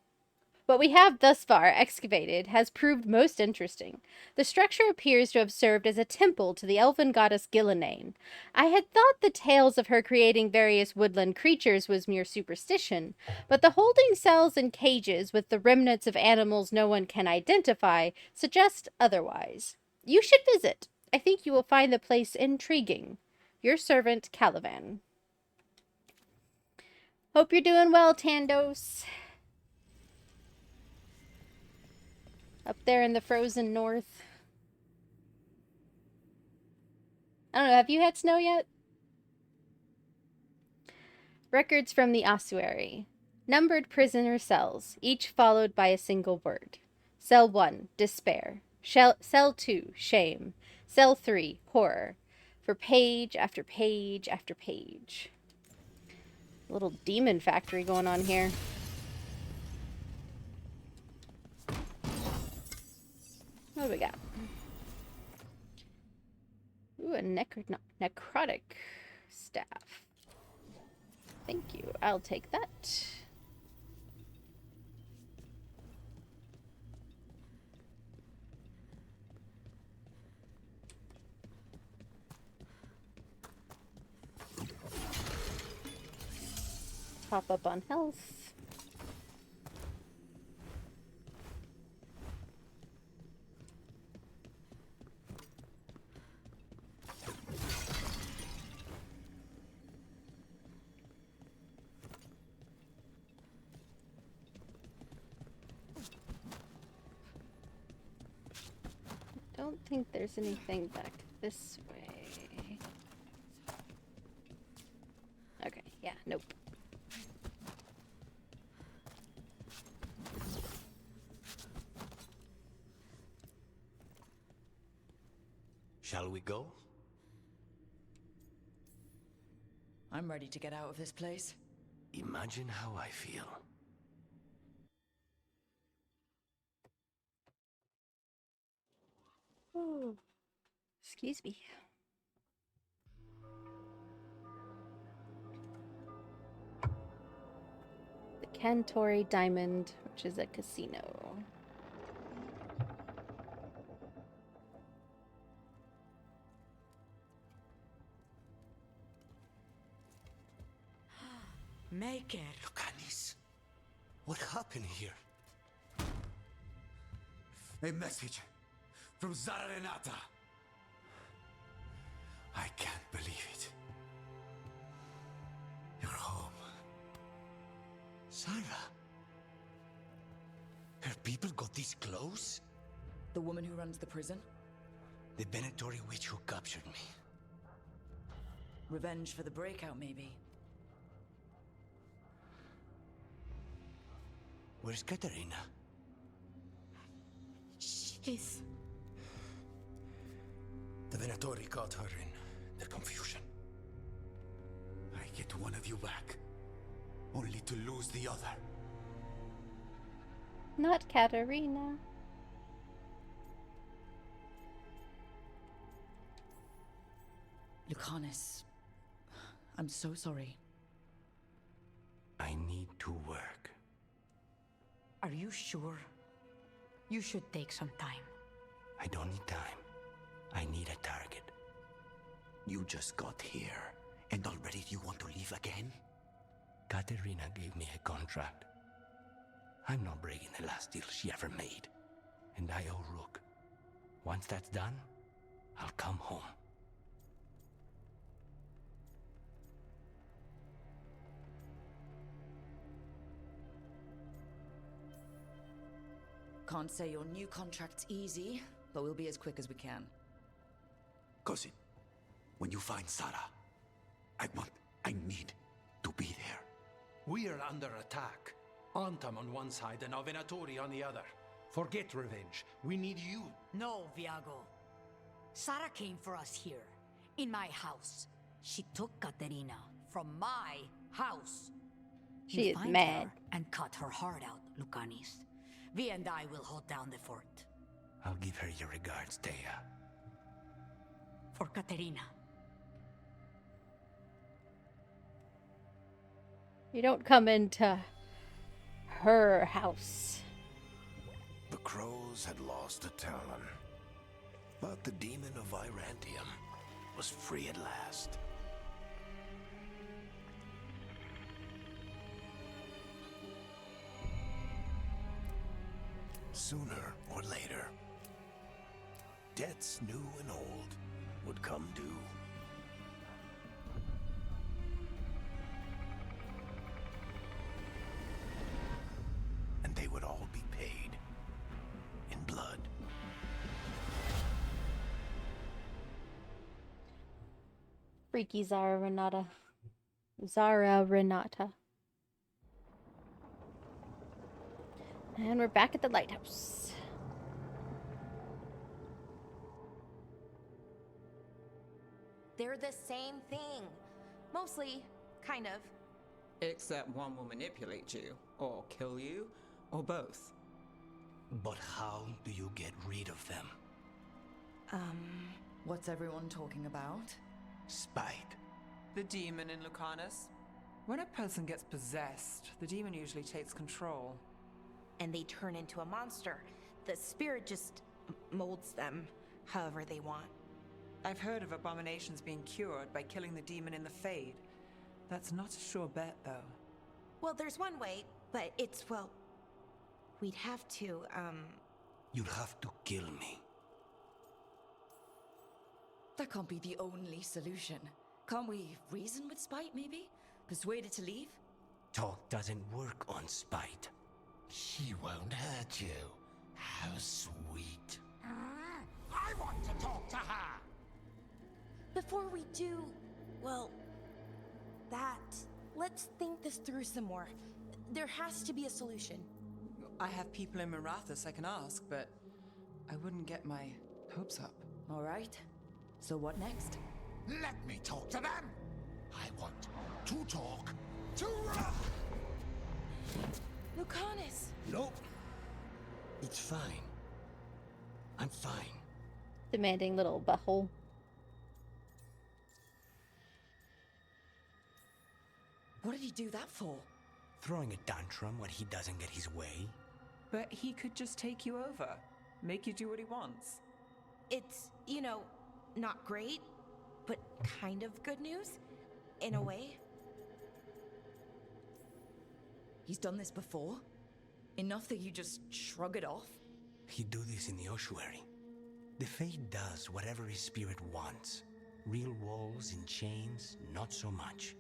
What we have thus far excavated has proved most interesting. The structure appears to have served as a temple to the elven goddess Gillenane. I had thought the tales of her creating various woodland creatures was mere superstition, but the holding cells and cages with the remnants of animals no one can identify suggest otherwise. You should visit. I think you will find the place intriguing. Your servant, Caliban. Hope you're doing well, Tandos. Up there in the frozen north. I don't know, have you had snow yet? Records from the ossuary. Numbered prisoner cells, each followed by a single word. Cell 1, despair. Cell 2, shame. Cell 3, horror. For page after page after page. A little demon factory going on here. What do we got? Ooh, a necrotic staff. Thank you. I'll take that. top up on health. Don't think there's anything back this way. Okay, yeah, nope. Shall we go? I'm ready to get out of this place. Imagine how I feel. Oh, excuse me. The Cantori Diamond, which is a casino. Make it. Lucanis, what happened here? A message from Zara Renata. I can't believe it. You're home. Sarah? Her people got this close? The woman who runs the prison? The Venatori witch who captured me. Revenge for the breakout, maybe. Where's Katerina? She's... The Venatori caught her in their confusion. I get one of you back, only to lose the other. Not Katerina. Lucanis, I'm so sorry. I need to work. Are you sure? You should take some time. I don't need time. I need a target. You just got here, and already you want to leave again? Katerina gave me a contract. I'm not breaking the last deal she ever made. And I owe Rook. Once that's done, I'll come home. Can't say your new contract's easy, but we'll be as quick as we can. Cousin, when you find Sarah, I need to be there. We are under attack. Antam on one side and our Venatori on the other. Forget revenge. We need you. No, Viago. Sara came for us here, in my house. She took Katerina from my house. She You is find mad. her and cut her heart out, Lucanis. Vi and I will hold down the fort. I'll give her your regards, Thea. For Katerina. You don't come into her house. The crows had lost a talon, but the demon of Virantium was free at last. Sooner or later, debts new and old would come due. And they would all be paid in blood. Freaky Zara Renata. Zara Renata. And we're back at the lighthouse. They're the same thing. Mostly, kind of. Except one will manipulate you, or kill you, or both. But how do you get rid of them? What's everyone talking about? Spite. The demon in Lucanus. When a person gets possessed, the demon usually takes control. And they turn into a monster. The spirit just molds them however they want. I've heard of abominations being cured by killing the demon in the Fade. That's not a sure bet, though. Well, there's one way, but it's, well, we'd have to, You'd have to kill me. That can't be the only solution. Can't we reason with Spite, maybe? Persuade it to leave? Talk doesn't work on spite. She won't hurt you. How sweet. I want to talk to her! before we do, well, that, let's think this through some more. There has to be a solution. I have people in Marathas I can ask, but I wouldn't get my hopes up. All right. So what next? Let me talk to them! I want to talk to Lucanus! Nope. It's fine. I'm fine. Demanding little butthole. What did he do that for? Throwing a tantrum when he doesn't get his way. But he could just take you over. Make you do what he wants. It's, you know, not great, but kind of good news, in a way. He's done this before? Enough that you just shrug it off? He'd do this in the ossuary. The Fate does whatever his spirit wants. Real walls and chains, not so much.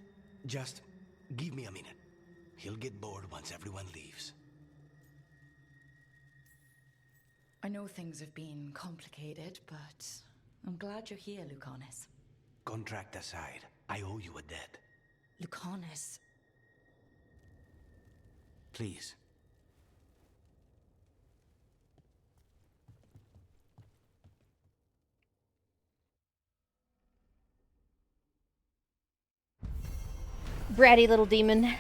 Just give me a minute. He'll get bored once everyone leaves. I know things have been complicated, but I'm glad you're here, Lucanus. Contract aside, I owe you a debt. Lucanus. Please. Bratty little demon.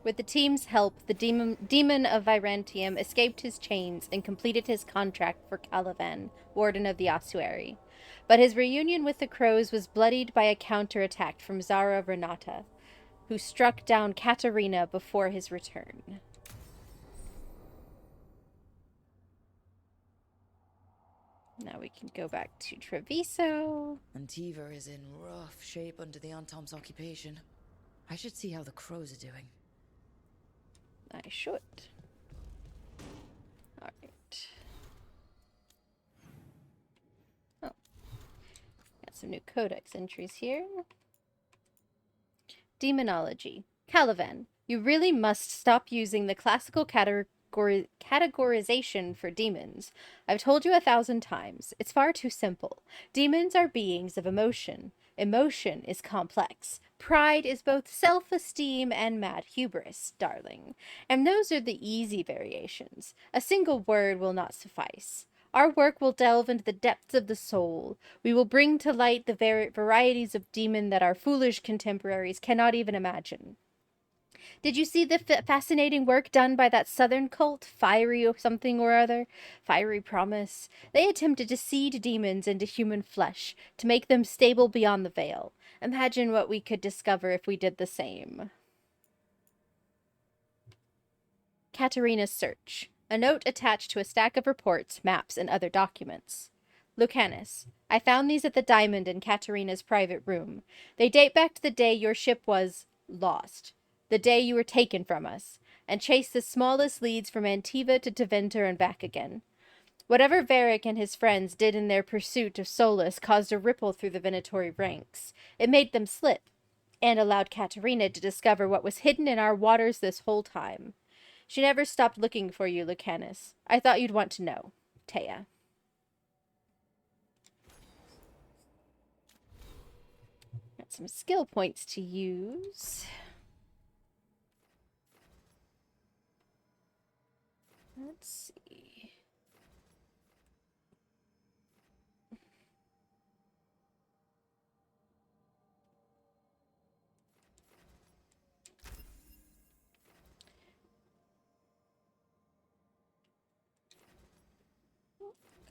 With the team's help, the demon of Virantium escaped his chains and completed his contract for Calivan, Warden of the Ossuary. But his reunion with the Crows was bloodied by a counterattack from Zara Renata, who struck down Katerina before his return. Now we can go back to Treviso. Antiva is in rough shape under the Antom's occupation. I should see how the Crows are doing. I should. Alright. Oh. Got some new codex entries here. Demonology. Calivan, you really must stop using the classical categorization for demons. I've told you 1,000 times. It's far too simple. Demons are beings of emotion. Emotion is complex. Pride is both self-esteem and mad hubris, darling. And those are the easy variations. A single word will not suffice. Our work will delve into the depths of the soul. We will bring to light the varieties of demon that our foolish contemporaries cannot even imagine. Did you see the fascinating work done by that southern cult, Fiery or something or other? Fiery Promise. They attempted to seed demons into human flesh, to make them stable beyond the veil. Imagine what we could discover if we did the same. Katerina's search. A note attached to a stack of reports, maps, and other documents. Lucanus. I found these at the Diamond in Katerina's private room. They date back to the day your ship was lost. The day you were taken from us, and chased the smallest leads from Antiva to Deventer and back again. Whatever Varric and his friends did in their pursuit of Solus caused a ripple through the Venatori ranks. It made them slip, and allowed Katerina to discover what was hidden in our waters this whole time. She never stopped looking for you, Lucanus. I thought you'd want to know. Taya. Got some skill points to use. Let's see.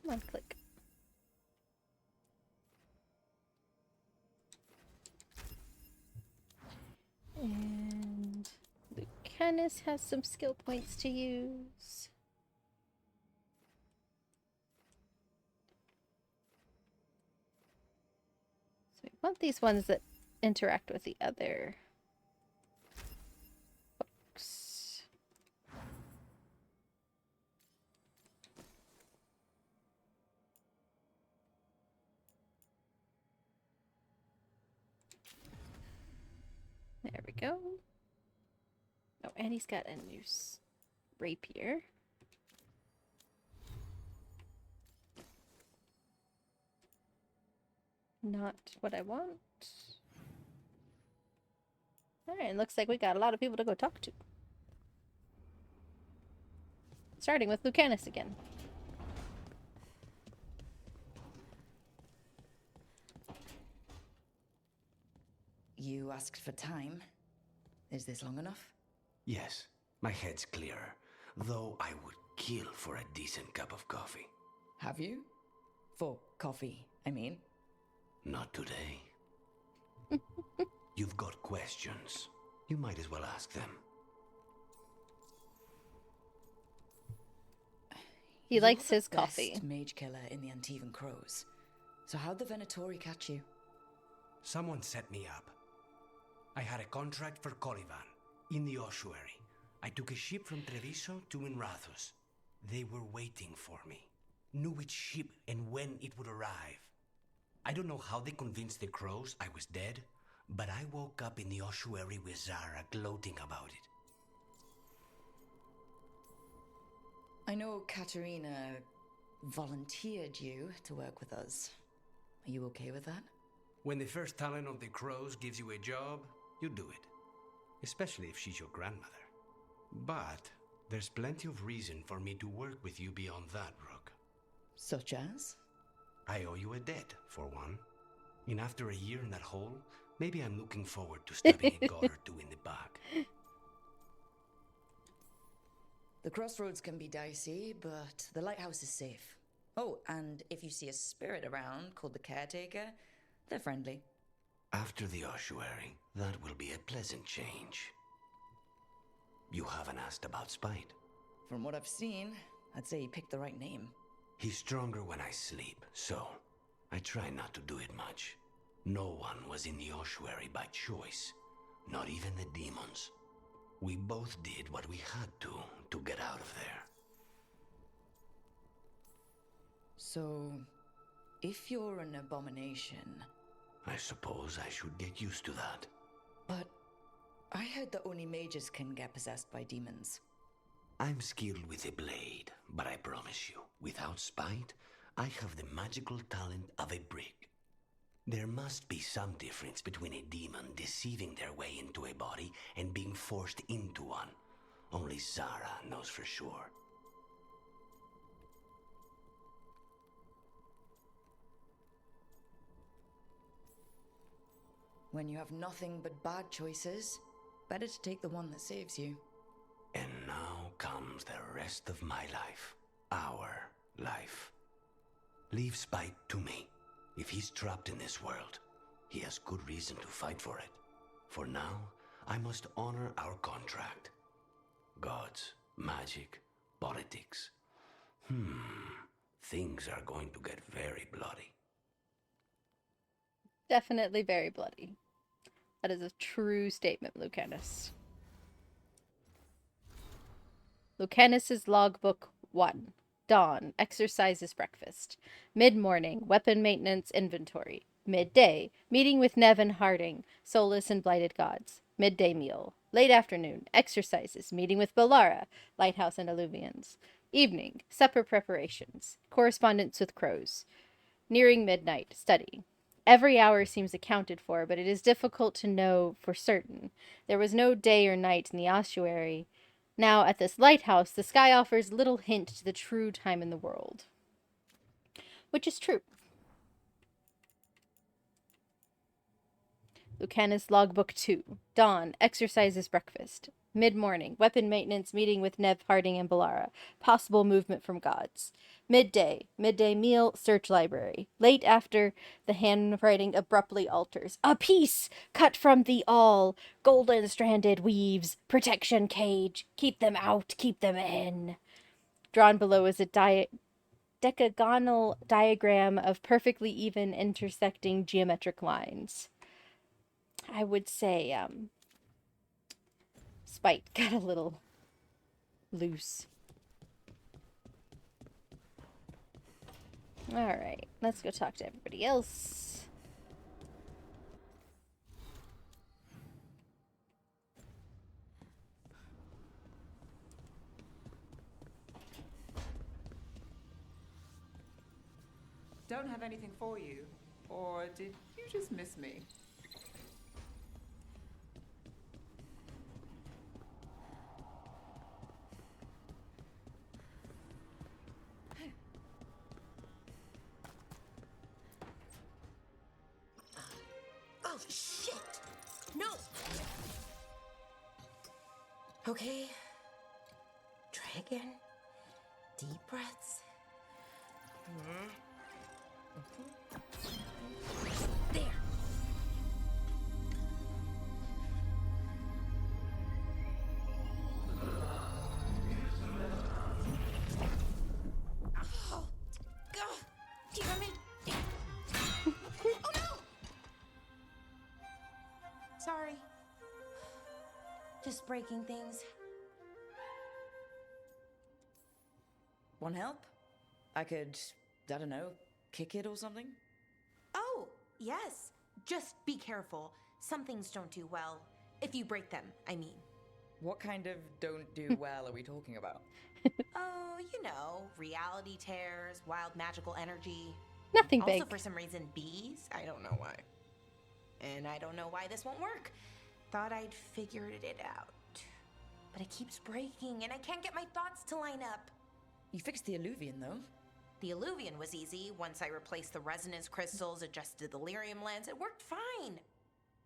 Come on, click. And Lucanus has some skill points to use. So we want these ones that interact with the other. There we go. Oh, and he's got a new rapier. Not what I want. Alright, looks like we got a lot of people to go talk to. Starting with Lucanus again. You asked for time. Is this long enough? Yes, my head's clearer, though I would kill for a decent cup of coffee. Have you? For coffee, I mean. Not today. You've got questions. You might as well ask them. He likes You're his the coffee. best mage killer in the Antivan Crows. So how'd the Venatori catch you? Someone set me up. I had a contract for Colivan, in the ossuary. I took a ship from Treviso to Minrathus. They were waiting for me. Knew which ship and when it would arrive. I don't know how they convinced the Crows I was dead, but I woke up in the ossuary with Zara gloating about it. I know Katerina volunteered you to work with us. Are you okay with that? When the first talent of the Crows gives you a job, you do it. Especially if she's your grandmother. But there's plenty of reason for me to work with you beyond that, Rook. Such as? I owe you a debt, for one. And after a year in that hole, maybe I'm looking forward to stabbing a god or two in the back. The crossroads can be dicey, but the lighthouse is safe. Oh, and if you see a spirit around called the Caretaker, they're friendly. After the ossuary, that will be a pleasant change. You haven't asked about Spite. From what I've seen, I'd say you picked the right name. He's stronger when I sleep, so I try not to do it much. No one was in the ossuary by choice, not even the demons. We both did what we had to get out of there. So, if you're an abomination... I suppose I should get used to that. But I heard that only mages can get possessed by demons. I'm skilled with a blade, but I promise you, without Spite, I have the magical talent of a brick. There must be some difference between a demon deceiving their way into a body and being forced into one. Only Zara knows for sure. When you have nothing but bad choices, better to take the one that saves you. And now comes the rest of my life. Our life. Leave Spite to me. If he's trapped in this world, he has good reason to fight for it. For now, I must honor our contract. Gods, magic, politics. Things are going to get very bloody. Definitely very bloody. That is a true statement, Lucanus. Lucanus's logbook 1. Dawn, exercises breakfast. Mid-morning, weapon maintenance inventory. Midday, meeting with Nev and Harding, Soulless and Blighted Gods. Midday meal. Late afternoon, exercises, meeting with Bellara, Lighthouse and Alluvians. Evening, supper preparations. Correspondence with Crows. Nearing midnight, study. Every hour seems accounted for, but it is difficult to know for certain. There was no day or night in the ossuary. Now, at this lighthouse, the sky offers little hint to the true time in the world. Which is true. Lucanus Logbook 2. Dawn, exercises breakfast. Mid-morning, weapon maintenance, meeting with Nev, Harding, and Bellara. Possible movement from gods. Midday, midday meal, search library. Late after, the handwriting abruptly alters. A piece cut from the all. Golden stranded weaves. Protection cage. Keep them out, keep them in. Drawn below is a decagonal diagram of perfectly even intersecting geometric lines. I would say, Spite got a little loose. Alright, let's go talk to everybody else. Don't have anything for you. Or did you just miss me? Oh, shit! No! Okay. Try again. Deep breaths. There. Oh, God. Damn it. Oh, no! Sorry. Just breaking things. Want help? I could, I don't know, kick it or something? Oh, yes. Just be careful. Some things don't do well. If you break them, I mean. What kind of don't do well are we talking about? Oh, you know, reality tears, wild magical energy. Nothing Also, big. for some reason, bees. I don't know why. And I don't know why this won't work. Thought I'd figured it out. But it keeps breaking, and I can't get my thoughts to line up. You fixed the Illuvian, though. The Illuvian was easy. Once I replaced the resonance crystals, adjusted the lyrium lens, it worked fine.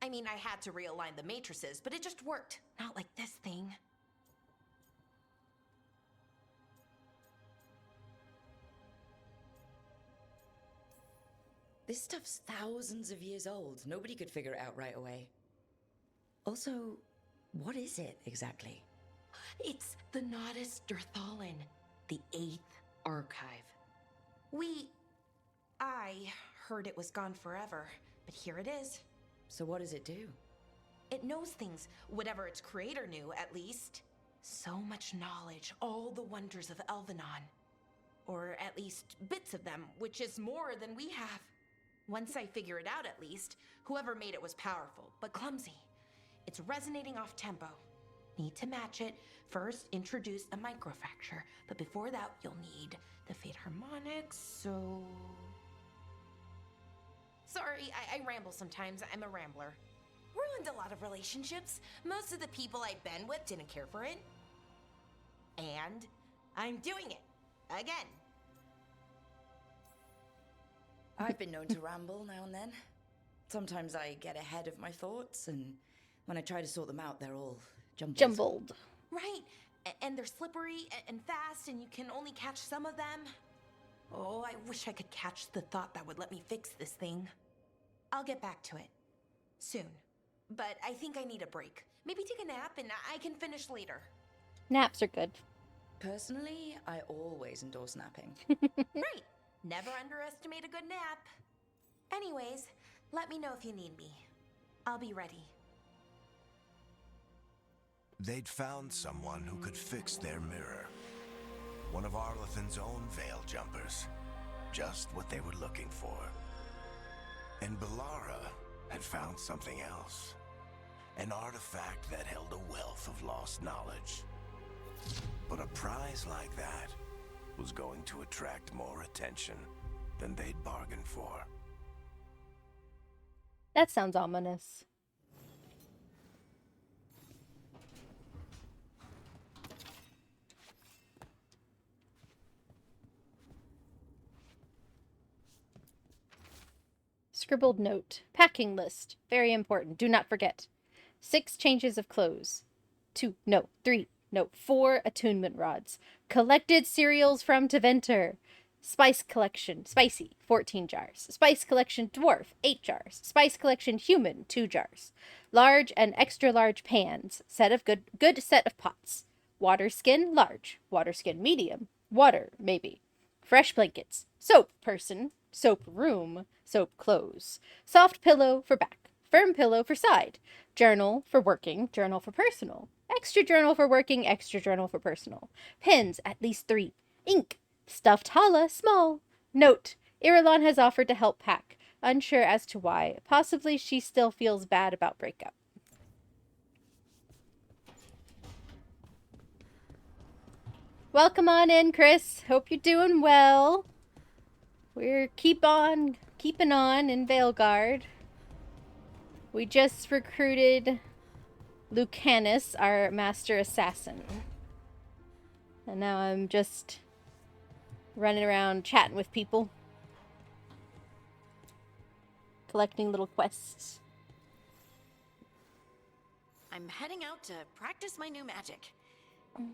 I mean, I had to realign the matrices, but it just worked. Not like this thing. This stuff's thousands of years old. Nobody could figure it out right away. Also, what is it exactly? It's the Nodus Dirthalin, the 8th archive. I heard it was gone forever, but here it is. So what does it do? It knows things, whatever its creator knew, at least. So much knowledge, all the wonders of Elvenon. Or at least bits of them, which is more than we have. Once I figure it out, at least, whoever made it was powerful, but clumsy. It's resonating off tempo. Need to match it. First, introduce a microfracture, but before that, you'll need the Fate Harmonics, so... Sorry, I ramble sometimes. I'm a rambler. Ruined a lot of relationships. Most of the people I've been with didn't care for it. And I'm doing it. Again. I've been known to ramble now and then. Sometimes I get ahead of my thoughts, and when I try to sort them out, they're all jumbled. Right. And they're slippery and fast, and you can only catch some of them. Oh, I wish I could catch the thought that would let me fix this thing. I'll get back to it. Soon. But I think I need a break. Maybe take a nap and I can finish later. Naps are good. Personally, I always endorse napping. Right. Never underestimate a good nap. Anyways, let me know if you need me. I'll be ready. They'd found someone who could fix their mirror. One of Arlethan's own veil jumpers. Just what they were looking for. And Bellara had found something else. An artifact that held a wealth of lost knowledge. But a prize like that was going to attract more attention than they'd bargained for. That sounds ominous. Scribbled note. Packing list. Very important. Do not forget. 6 changes of clothes. 4 attunement rods. Collected cereals from Deventer. Spice collection. Spicy. 14 jars. Spice collection dwarf. 8 jars. Spice collection human. 2 jars. Large and extra large pans. Set of good set of pots. Water skin large. Water skin medium. Water maybe. Fresh blankets. Soap person. Soap room. Soap clothes. Soft pillow for back. Firm pillow for side. Journal for working. Journal for personal. Extra journal for working. Extra journal for personal. Pens at least 3. Ink. Stuffed Hala small. Note. Irulan has offered to help pack. Unsure as to why. Possibly she still feels bad about breakup. Welcome on in, Chris. Hope you're doing well. We're keeping on in Veilguard. We just recruited Lucanus, our master assassin. And now I'm just running around chatting with people. Collecting little quests. I'm heading out to practice my new magic.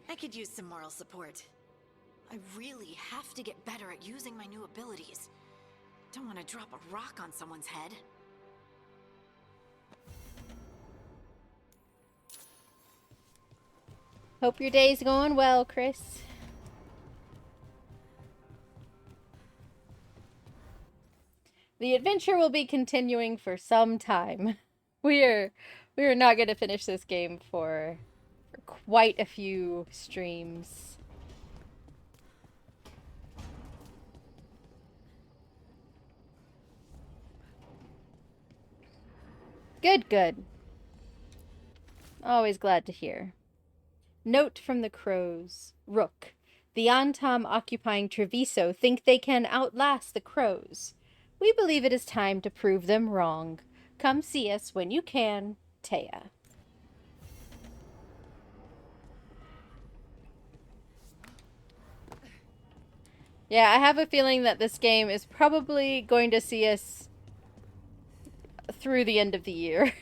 I could use some moral support. I really have to get better at using my new abilities. Don't want to drop a rock on someone's head. Hope your day's going well, Chris. The adventure will be continuing for some time. We are not going to finish this game for quite a few streams. Good, good. Always glad to hear. Note from the crows. Rook. The Antam occupying Treviso think they can outlast the crows. We believe it is time to prove them wrong. Come see us when you can, Taya. Yeah, I have a feeling that this game is probably going to see us through the end of the year.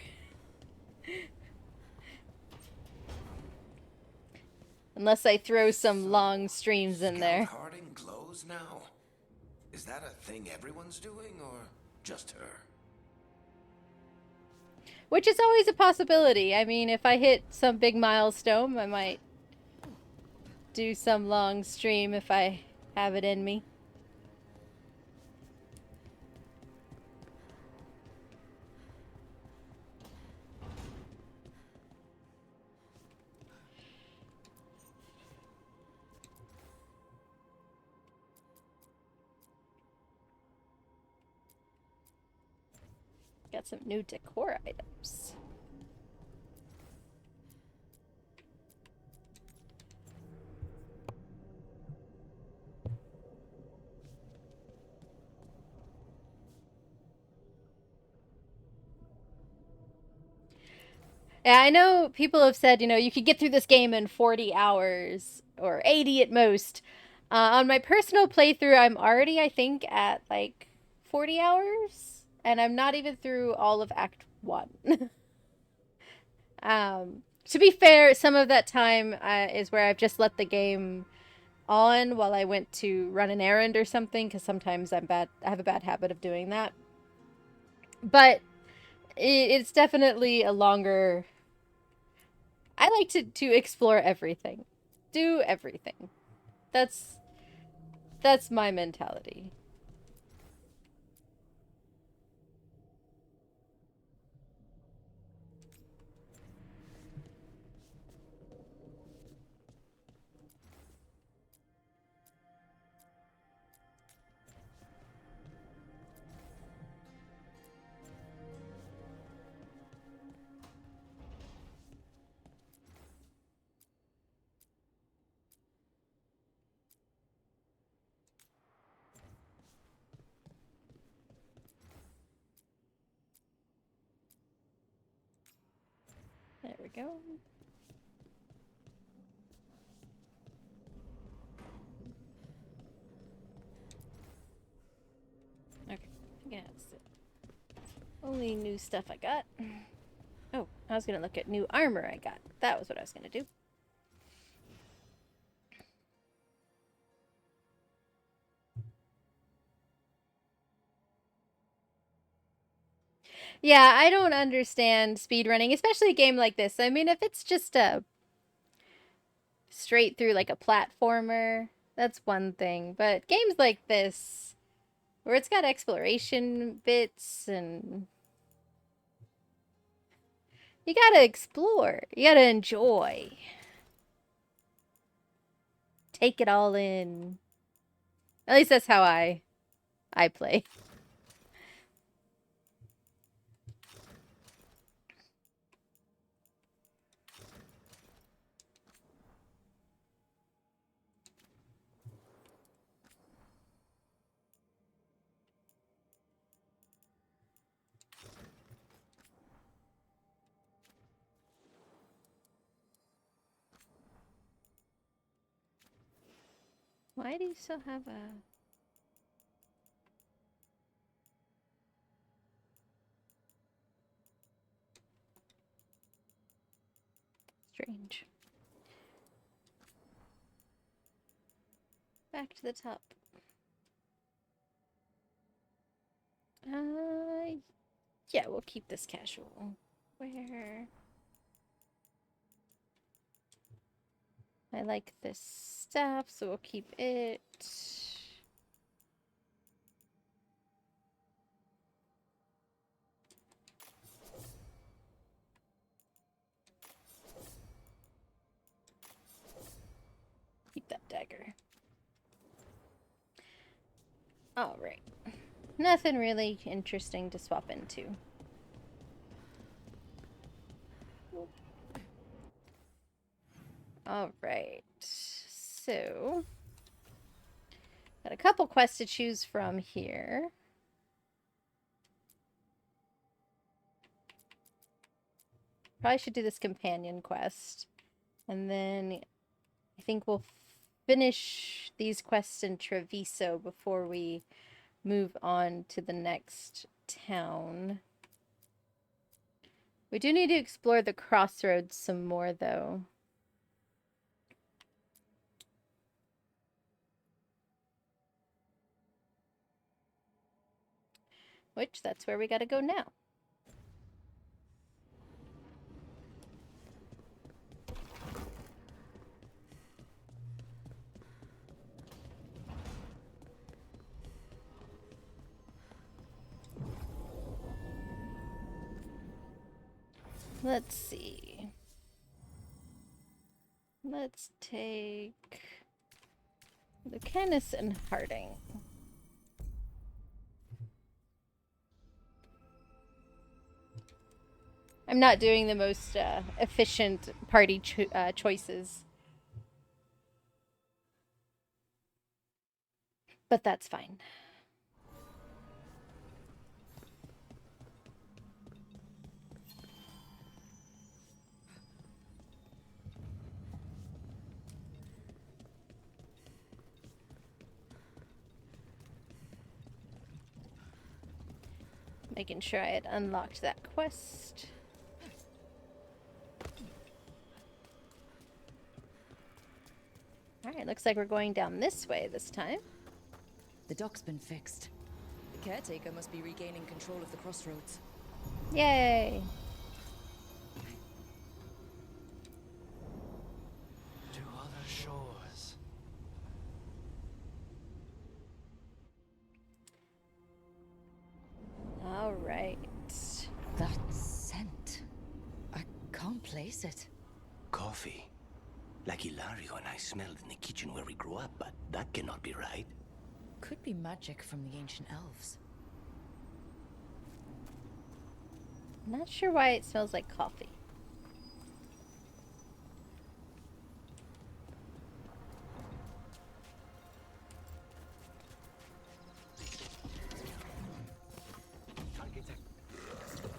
Unless I throw some long streams in there. Harding glows now? Is that a thing everyone's doing, or just her? Which is always a possibility. I mean, if I hit some big milestone, I might do some long stream if I have it in me. Got some new decor items. Yeah, I know people have said, you know, you could get through this game in 40 hours or 80 at most. On my personal playthrough, I'm already, I think, at like 40 hours. And I'm not even through all of Act 1. To be fair, some of that time is where I've just let the game on while I went to run an errand or something, because sometimes I have a bad habit of doing that. But it's definitely a longer... I like to explore everything. Do everything. That's my mentality. There we go. Okay, yeah, that's the only new stuff I got. Oh, I was gonna look at new armor I got. That was what I was gonna do. Yeah, I don't understand speedrunning, especially a game like this. I mean, if it's just a straight through like a platformer, that's one thing. But games like this, where it's got exploration bits and... You gotta explore. You gotta enjoy. Take it all in. At least that's how I play. Why do you still have a... Strange. Back to the top. Yeah, we'll keep this casual. Where? I like this staff, so we'll keep it. Keep that dagger. All right. Nothing really interesting to swap into. All right. So, got a couple quests to choose from here. Probably should do this companion quest. And then I think we'll finish these quests in Treviso before we move on to the next town. We do need to explore the crossroads some more, though. Which, that's where we gotta go now. Let's see. Let's take Lucanus and Harding. I'm not doing the most efficient party choices. But that's fine. Making sure I had unlocked that quest. Alright, looks like we're going down this way this time. The dock's been fixed. The caretaker must be regaining control of the crossroads. Yay! To other shores. Alright. That scent. I can't place it. Coffee. Like Ilario and I smelled in the kitchen where we grew up, but that cannot be right. Could be magic from the ancient elves. Not sure why it smells like coffee.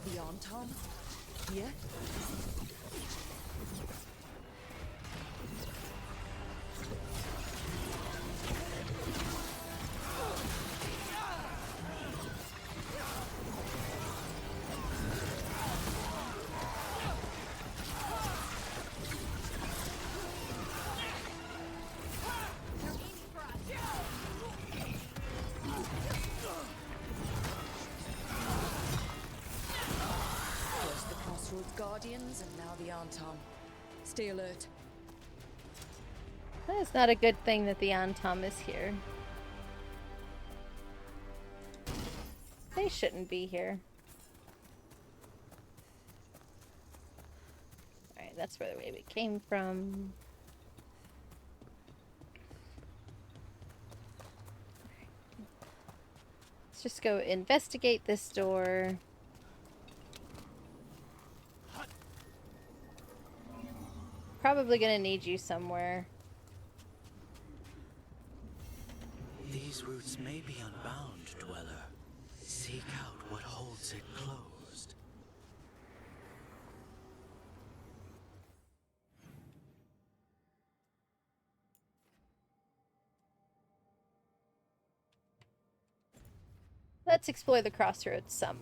The Anton? Here? Guardians and now the Anton. Stay alert. That is not a good thing that the Antom is here. They shouldn't be here. Alright, that's where the way we came from. Let's just go investigate this door. Probably gonna need you somewhere. These roots may be unbound, Dweller. Seek out what holds it closed. let's explore the crossroads some.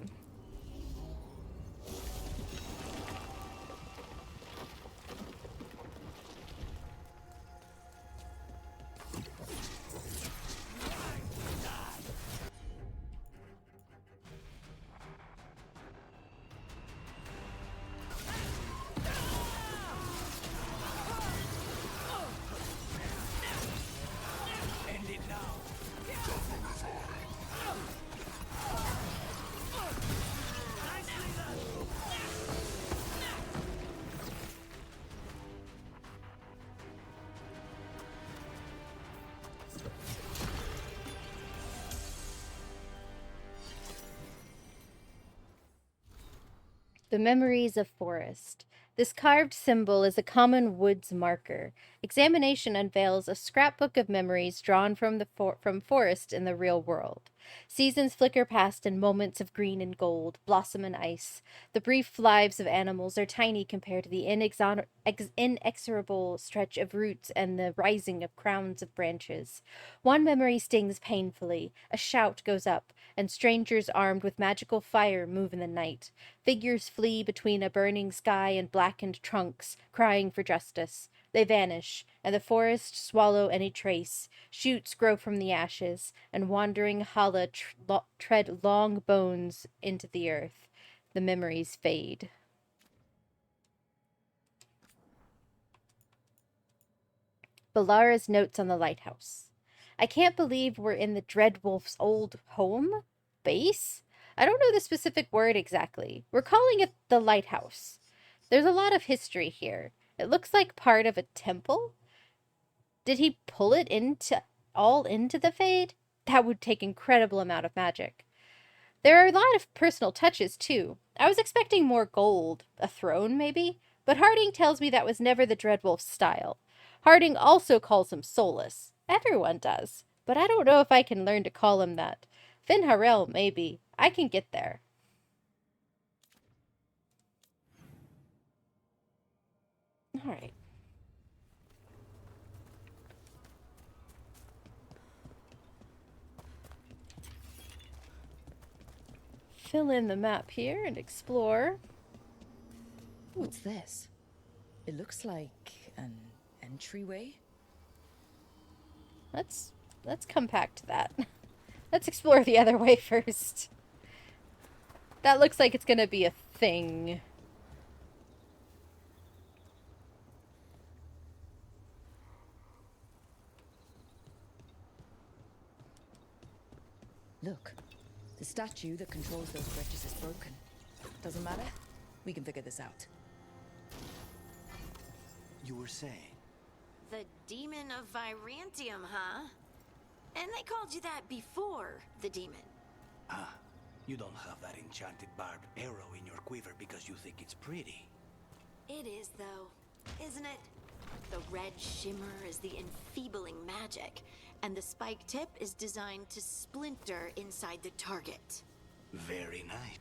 The Memories of Forest. This carved symbol is a common woods marker. Examination unveils a scrapbook of memories drawn from from forest in the real world. Seasons flicker past in moments of green and gold, blossom and ice. The brief lives of animals are tiny compared to the inexorable stretch of roots and the rising of crowns of branches. One memory stings painfully. A shout goes up, and strangers armed with magical fire move in the night. Figures flee between a burning sky and blackened trunks, crying for justice. They vanish, and the forest swallow any trace. Shoots grow from the ashes, and wandering Hala tread long bones into the earth. The memories fade. Balara's notes on the lighthouse. I can't believe we're in the Dreadwolf's old home? Base? I don't know the specific word exactly. We're calling it the lighthouse. There's a lot of history here. It looks like part of a temple. Did he pull it all into the Fade? That would take incredible amount of magic. There are a lot of personal touches, too. I was expecting more gold. A throne, maybe? But Harding tells me that was never the Dreadwolf's style. Harding also calls him Solus. Everyone does. But I don't know if I can learn to call him that. Finn Harel, maybe. I can get there. Alright. Fill in the map here and explore. What's this? It looks like an entryway. Let's come back to that. Let's explore the other way first. That looks like it's gonna be a thing. Look, the statue that controls those bridges is broken. Doesn't matter. We can figure this out. You were saying? The Demon of Virantium, huh? And they called you that before the demon. Ah, you don't have that enchanted barbed arrow in your quiver because you think it's pretty. It is, though, isn't it? The red shimmer is the enfeebling magic, and the spike tip is designed to splinter inside the target. Very nice.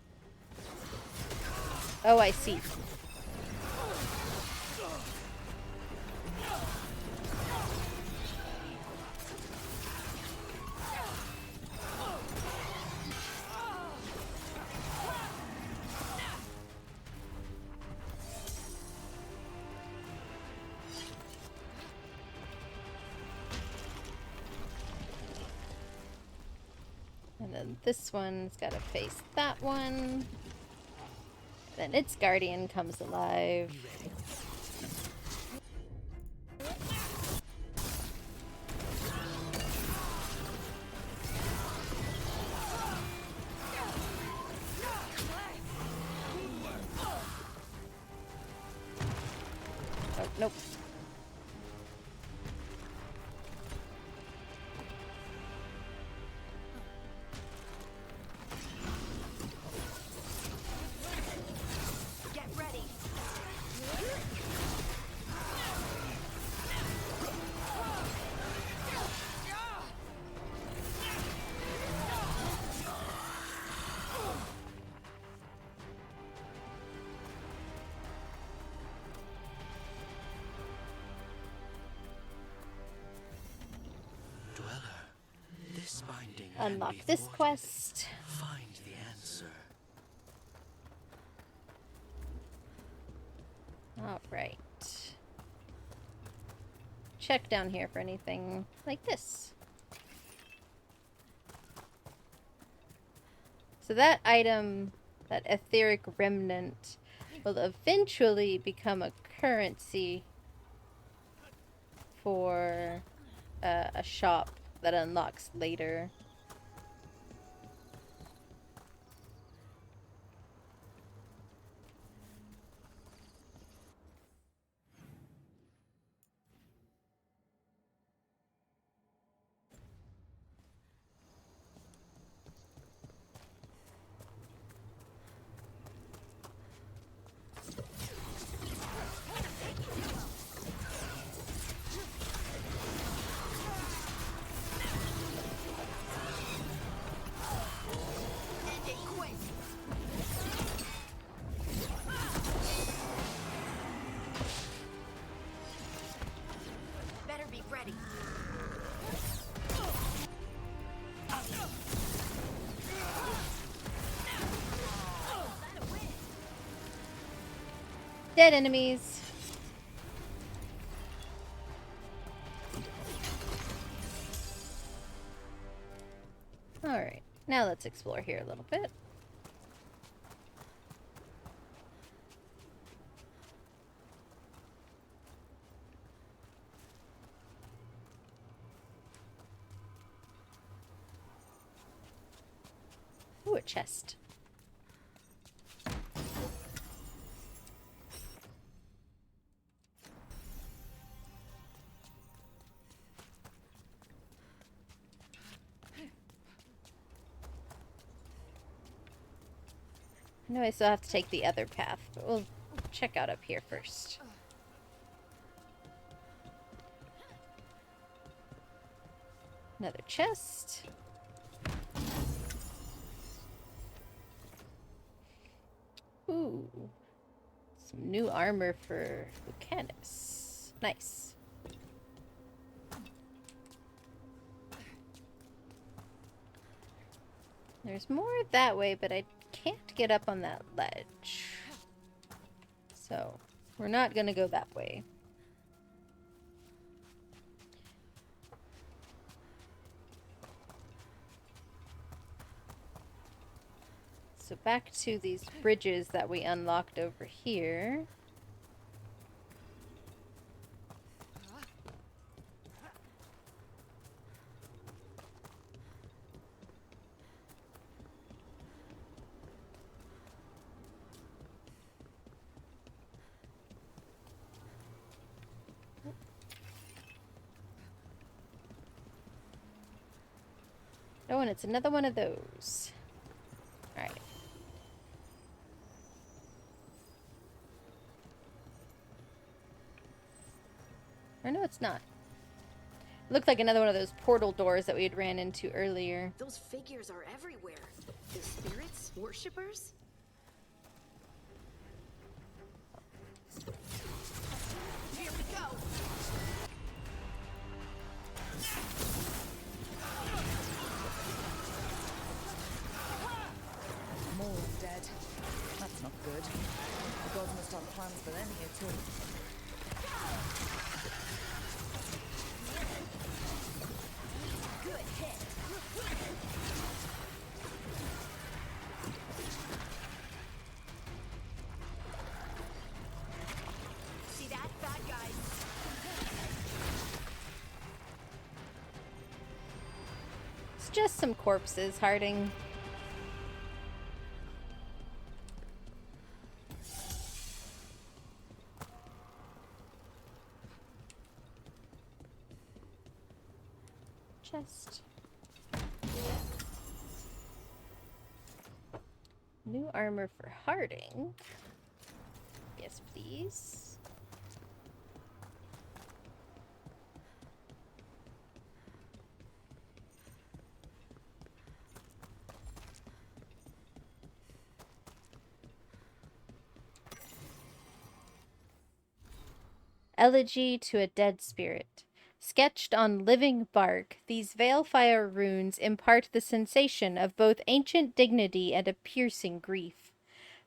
Oh, I see. And then this one's gotta face that one. Then its guardian comes alive. Oh, nope. Get ready. unlock this quest. Find the answer. Alright. Check down here for anything like this. So that item, that etheric remnant, will eventually become a currency for a shop that unlocks later. Better be ready. Dead enemies. Alright, now let's explore here a little bit. Ooh, a chest. I know I still have to take the other path, but we'll check out up here first. Another chest. Ooh. Some new armor for Lucanus. Nice. There's more that way, but I can't get up on that ledge. So, we're not gonna go that way. So back to these bridges that we unlocked over here. Oh, and it's another one of those. Alright. Or no, it's not. It looked like another one of those portal doors that we had ran into earlier. Those figures are everywhere. The spirits? Worshippers? Here we go! More dead. That's not good. The gods must have plans for them here too. Good hit! See that? Bad guys! It's just some corpses, Harding. Chest. New armor for Harding. Yes, please. Elegy to a Dead Spirit. Sketched on living bark, these Veilfire runes impart the sensation of both ancient dignity and a piercing grief.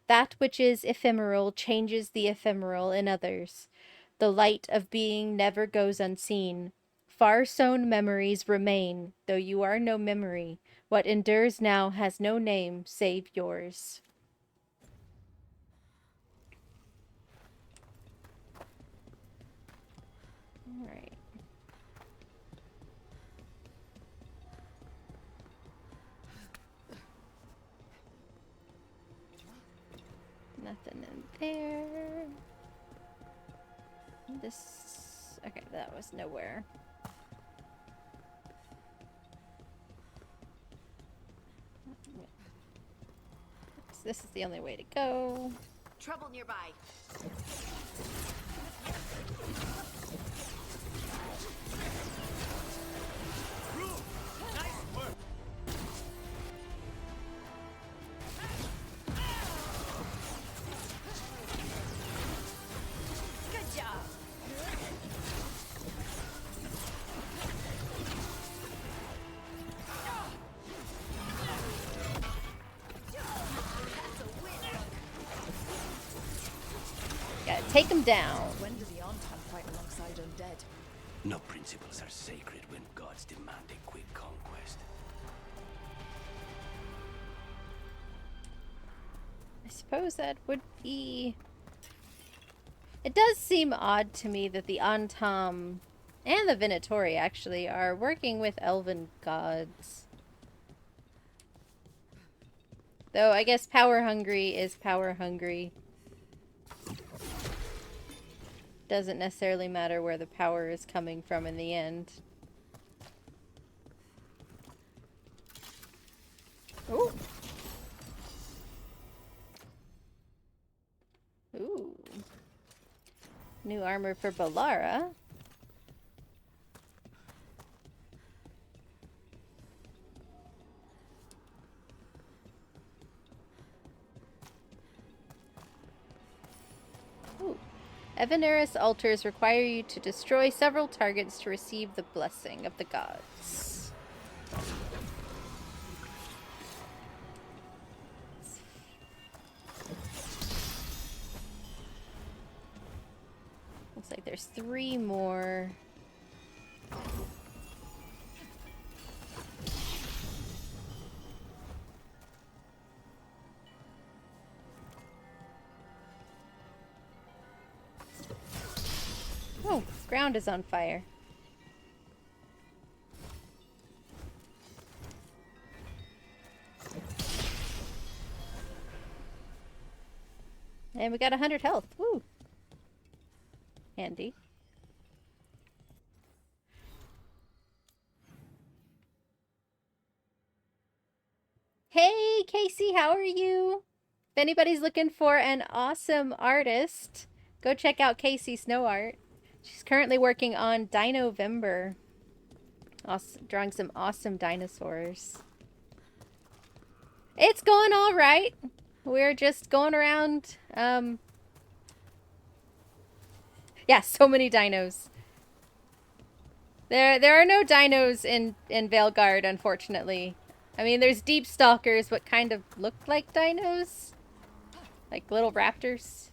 That which is ephemeral changes the ephemeral in others. The light of being never goes unseen. Far-sown memories remain, though you are no memory. What endures now has no name save yours. All right. Nothing in there. This... Okay, that was nowhere. This is the only way to go. Trouble nearby. Good job. Gotta take him down. When do the Anton fight alongside undead? No principles are sacred when gods demand a quick conquest. I suppose that would be... It does seem odd to me that the Antam and the Venatori actually are working with elven gods. Though I guess power hungry is power hungry. Doesn't necessarily matter where the power is coming from in the end. Ooh. Ooh. New armor for Balara. Ooh. Evaneris altars require you to destroy several targets to receive the blessing of the gods. Looks like there's 3 more. Oh, ground is on fire. And we got 100 health. Woo! Handy. Hey, Casey, how are you? If anybody's looking for an awesome artist, go check out Casey Snow Art. She's currently working on Dinovember. Drawing some awesome dinosaurs. It's going all right. We're just going around. Yeah, so many dinos. There are no dinos in Veilguard, unfortunately. I mean, there's deep stalkers, what kind of look like dinos. Like little raptors.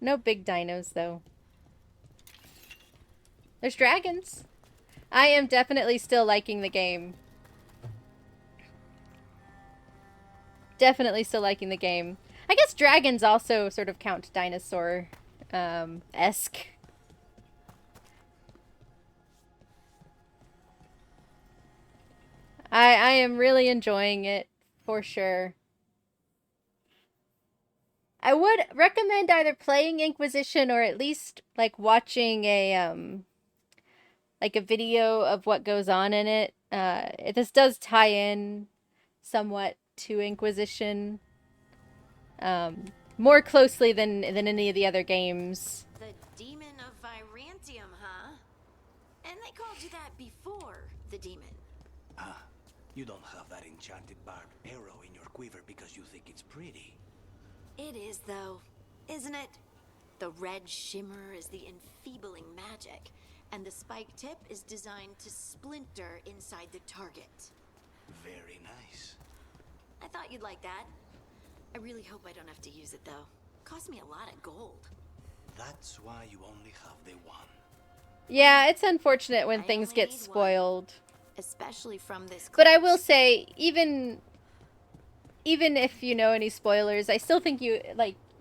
No big dinos, though. There's dragons. I am definitely still liking the game. Definitely still liking the game. I guess dragons also sort of count dinosaur-esque. I am really enjoying it, for sure. I would recommend either playing Inquisition or at least like watching a like a video of what goes on in it. This does tie in somewhat to Inquisition more closely than any of the other games. The demon of Virantium, huh? And they called you that before the demon. Ah, you don't have that enchanted barbed arrow in your quiver because you think it's pretty. It is, though, isn't it? The red shimmer is the enfeebling magic, and the spike tip is designed to splinter inside the target. Very nice. I thought you'd like that. I really hope I don't have to use it, though. Cost me a lot of gold. That's why you only have the one. Yeah, it's unfortunate when things get spoiled. Especially from this. But I will say, even if you know any spoilers, I still think you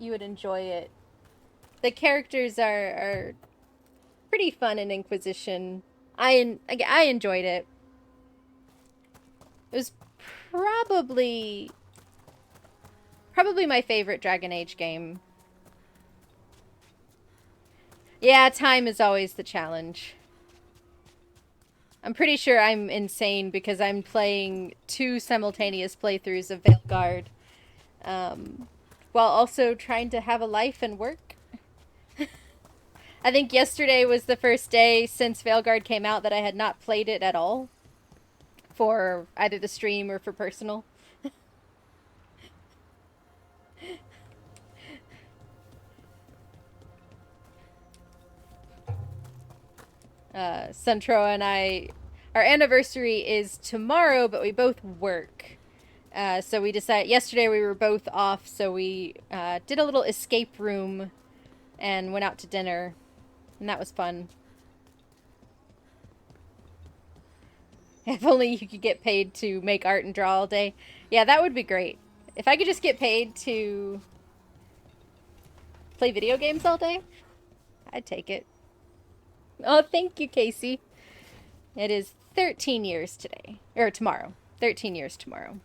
would enjoy it. The characters are pretty fun in Inquisition. I enjoyed it. It was probably my favorite Dragon Age game. Yeah, time is always the challenge. I'm pretty sure I'm insane because I'm playing 2 simultaneous playthroughs of Veilguard, while also trying to have a life and work. I think yesterday was the first day since Veilguard came out that I had not played it at all, for either the stream or for personal. Suntroa and I, our anniversary is tomorrow, but we both work. So we decided, yesterday we were both off, so we did a little escape room and went out to dinner, and that was fun. If only you could get paid to make art and draw all day. Yeah, that would be great. If I could just get paid to play video games all day, I'd take it. Oh, thank you, Casey. It is 13 years today. Or tomorrow. 13 years tomorrow.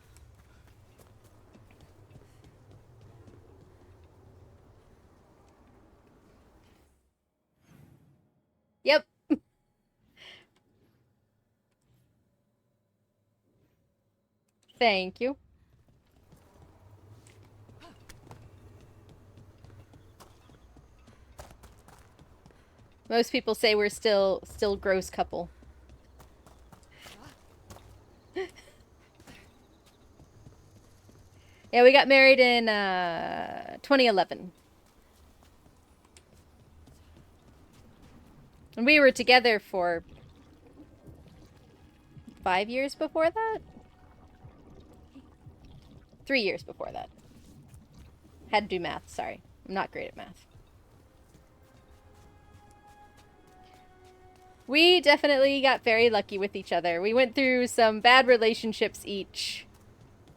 Yep. Thank you. Most people say we're still gross couple. Yeah, we got married in 2011. And we were together for 5 years before that? 3 years before that. Had to do math, sorry. I'm not great at math. We definitely got very lucky with each other. We went through some bad relationships each.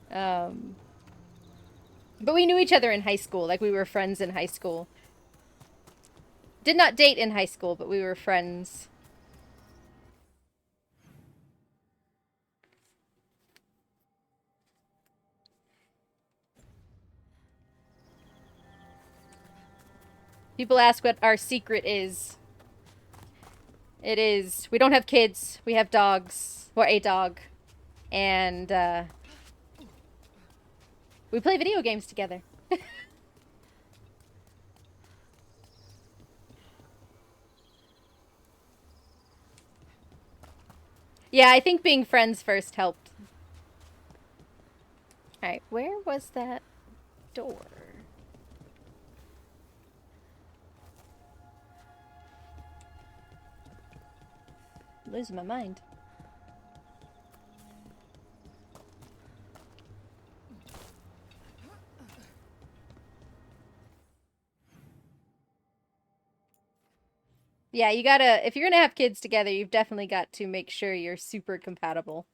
But we knew each other in high school. Like, we were friends in high school. Did not date in high school, but we were friends. People ask what our secret is. It is, we don't have kids. We have dogs. Or a dog. And, we play video games together. Yeah, I think being friends first helped. Alright, where was that door? I'm losing my mind. Yeah, you gotta, if you're gonna have kids together, you've definitely got to make sure you're super compatible.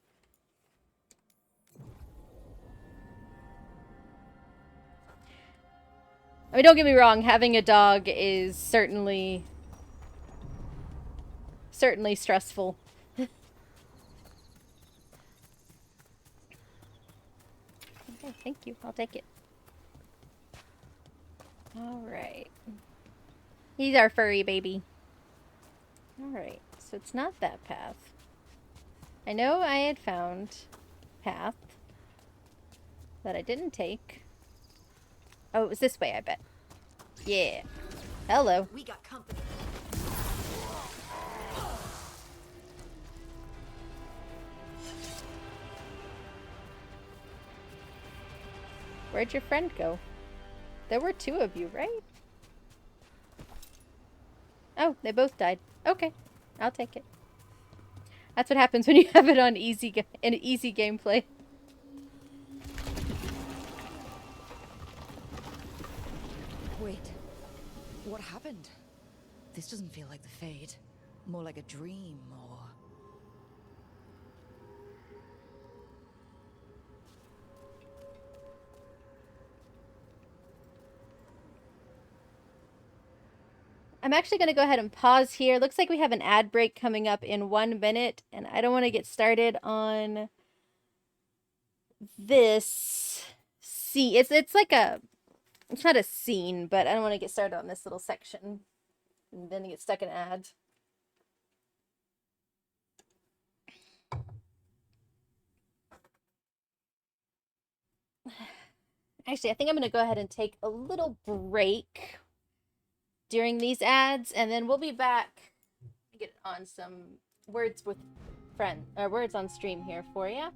I mean, don't get me wrong, having a dog is certainly stressful. Okay, thank you. I'll take it. Alright. He's our furry baby. Alright, so it's not that path. I know I had found path that I didn't take. Oh, it was this way, I bet. Yeah. Hello. We got company. Where'd your friend go? There were 2 of you, right? Oh, they both died. Okay, I'll take it. That's what happens when you have it on easy gameplay. Wait, what happened? This doesn't feel like the Fade. More like a dream, or... I'm actually going to go ahead and pause here. Looks like we have an ad break coming up in 1 minute, and I don't want to get started on this scene. It's like a... It's not a scene, but I don't want to get started on this little section and then get stuck in ads. Actually, I think I'm going to go ahead and take a little break during these ads, and then we'll be back. Get on some words with friends, or words on stream here for you.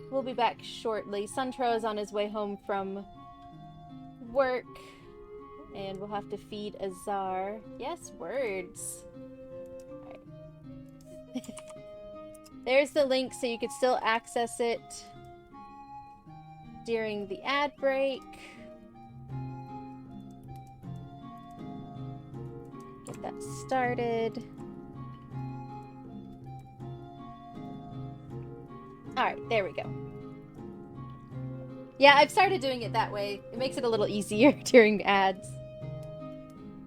We'll be back shortly. Suntro is on his way home from work, and we'll have to feed Azar. Yes, words. All right. There's the link, so you could still access it during the ad break. Get that started. Alright, there we go. Yeah, I've started doing it that way. It makes it a little easier during ads.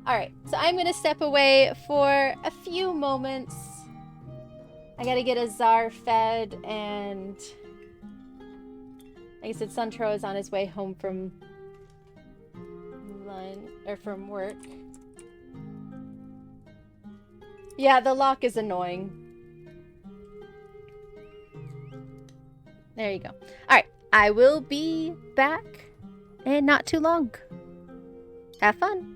Alright, so I'm going to step away for a few moments. I gotta get Azar fed, and like I said, Suntro is on his way home from lunch, or from work. Yeah, the lock is annoying. There you go. Alright, I will be back in not too long. Have fun.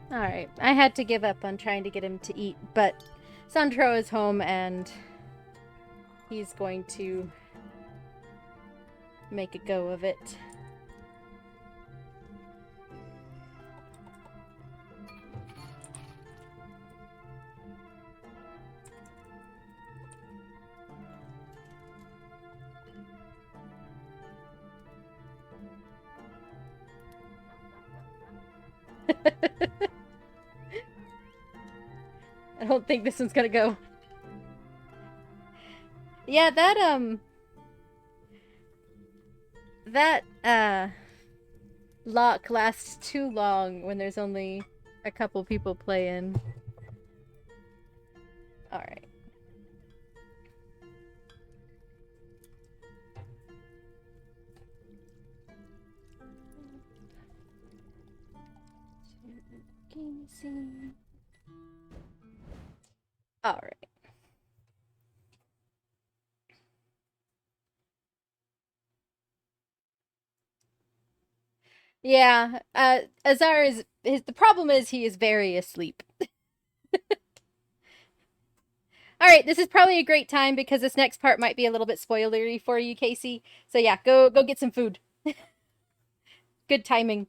Alright, I had to give up on trying to get him to eat, but Sandro is home and he's going to make a go of it. I don't think this one's gonna go. Yeah, that lock lasts too long when there's only a couple people playing. Alright. Alright. Yeah, Azar is the problem is he is very asleep. Alright, this is probably a great time because this next part might be a little bit spoilery for you, Casey. So yeah, go get some food. Good timing.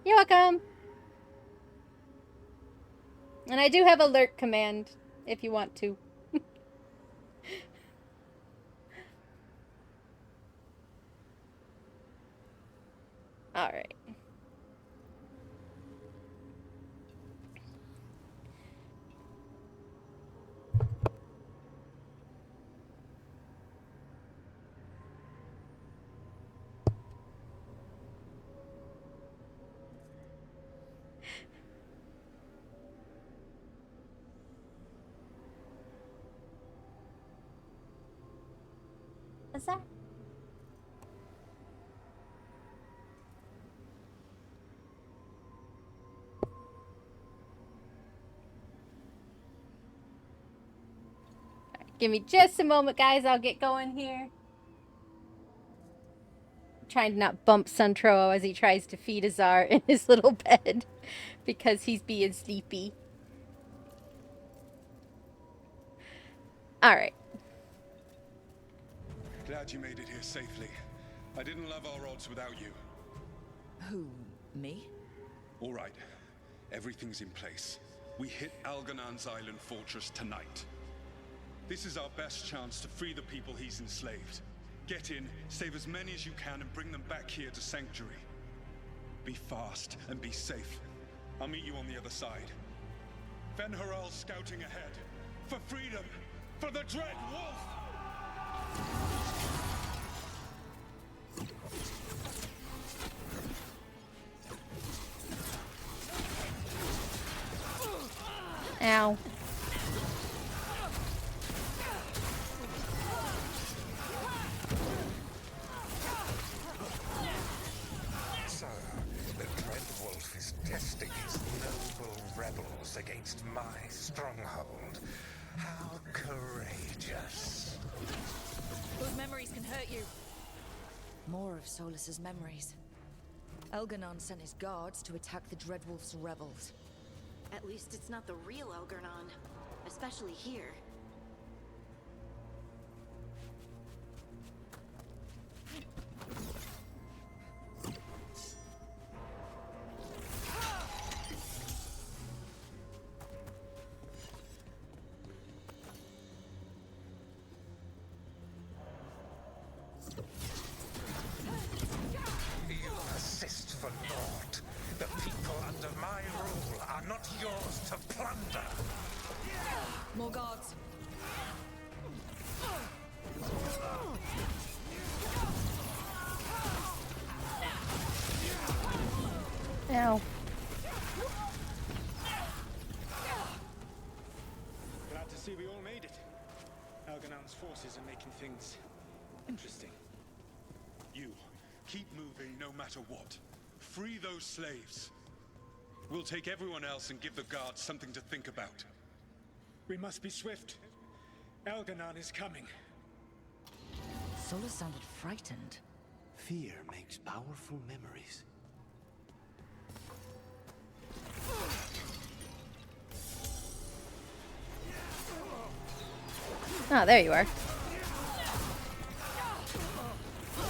You're welcome. And I do have alert command if you want to. Alright. What's that? Give me just a moment, guys. I'll get going here. I'm trying to not bump Santro as he tries to feed Azar in his little bed because he's being sleepy. Alright. Glad you made it here safely. I didn't love our odds without you. Who, me? All right. Everything's in place. We hit Algernon's island fortress tonight. This is our best chance to free the people he's enslaved. Get in, save as many as you can, and bring them back here to Sanctuary. Be fast and be safe. I'll meet you on the other side. Fen-Haral's scouting ahead. For freedom! For the Dread Wolf! Ow. So, the Dread Wolf is testing his noble rebels against my stronghold. How courageous. Those memories can hurt you. More of Solus's memories. Elganon sent his guards to attack the Dreadwolf's rebels. At least it's not the real Elgarnon, especially here. You persist for naught. The people under my rule are not yours to plunder. More guards. Ow. Glad to see we all made it. Algernon's forces are making things interesting. You, keep moving no matter what. Free those slaves. We'll take everyone else and give the guards something to think about. We must be swift. Elganon is coming. Solus sounded frightened. Fear makes powerful memories. Oh, there you are.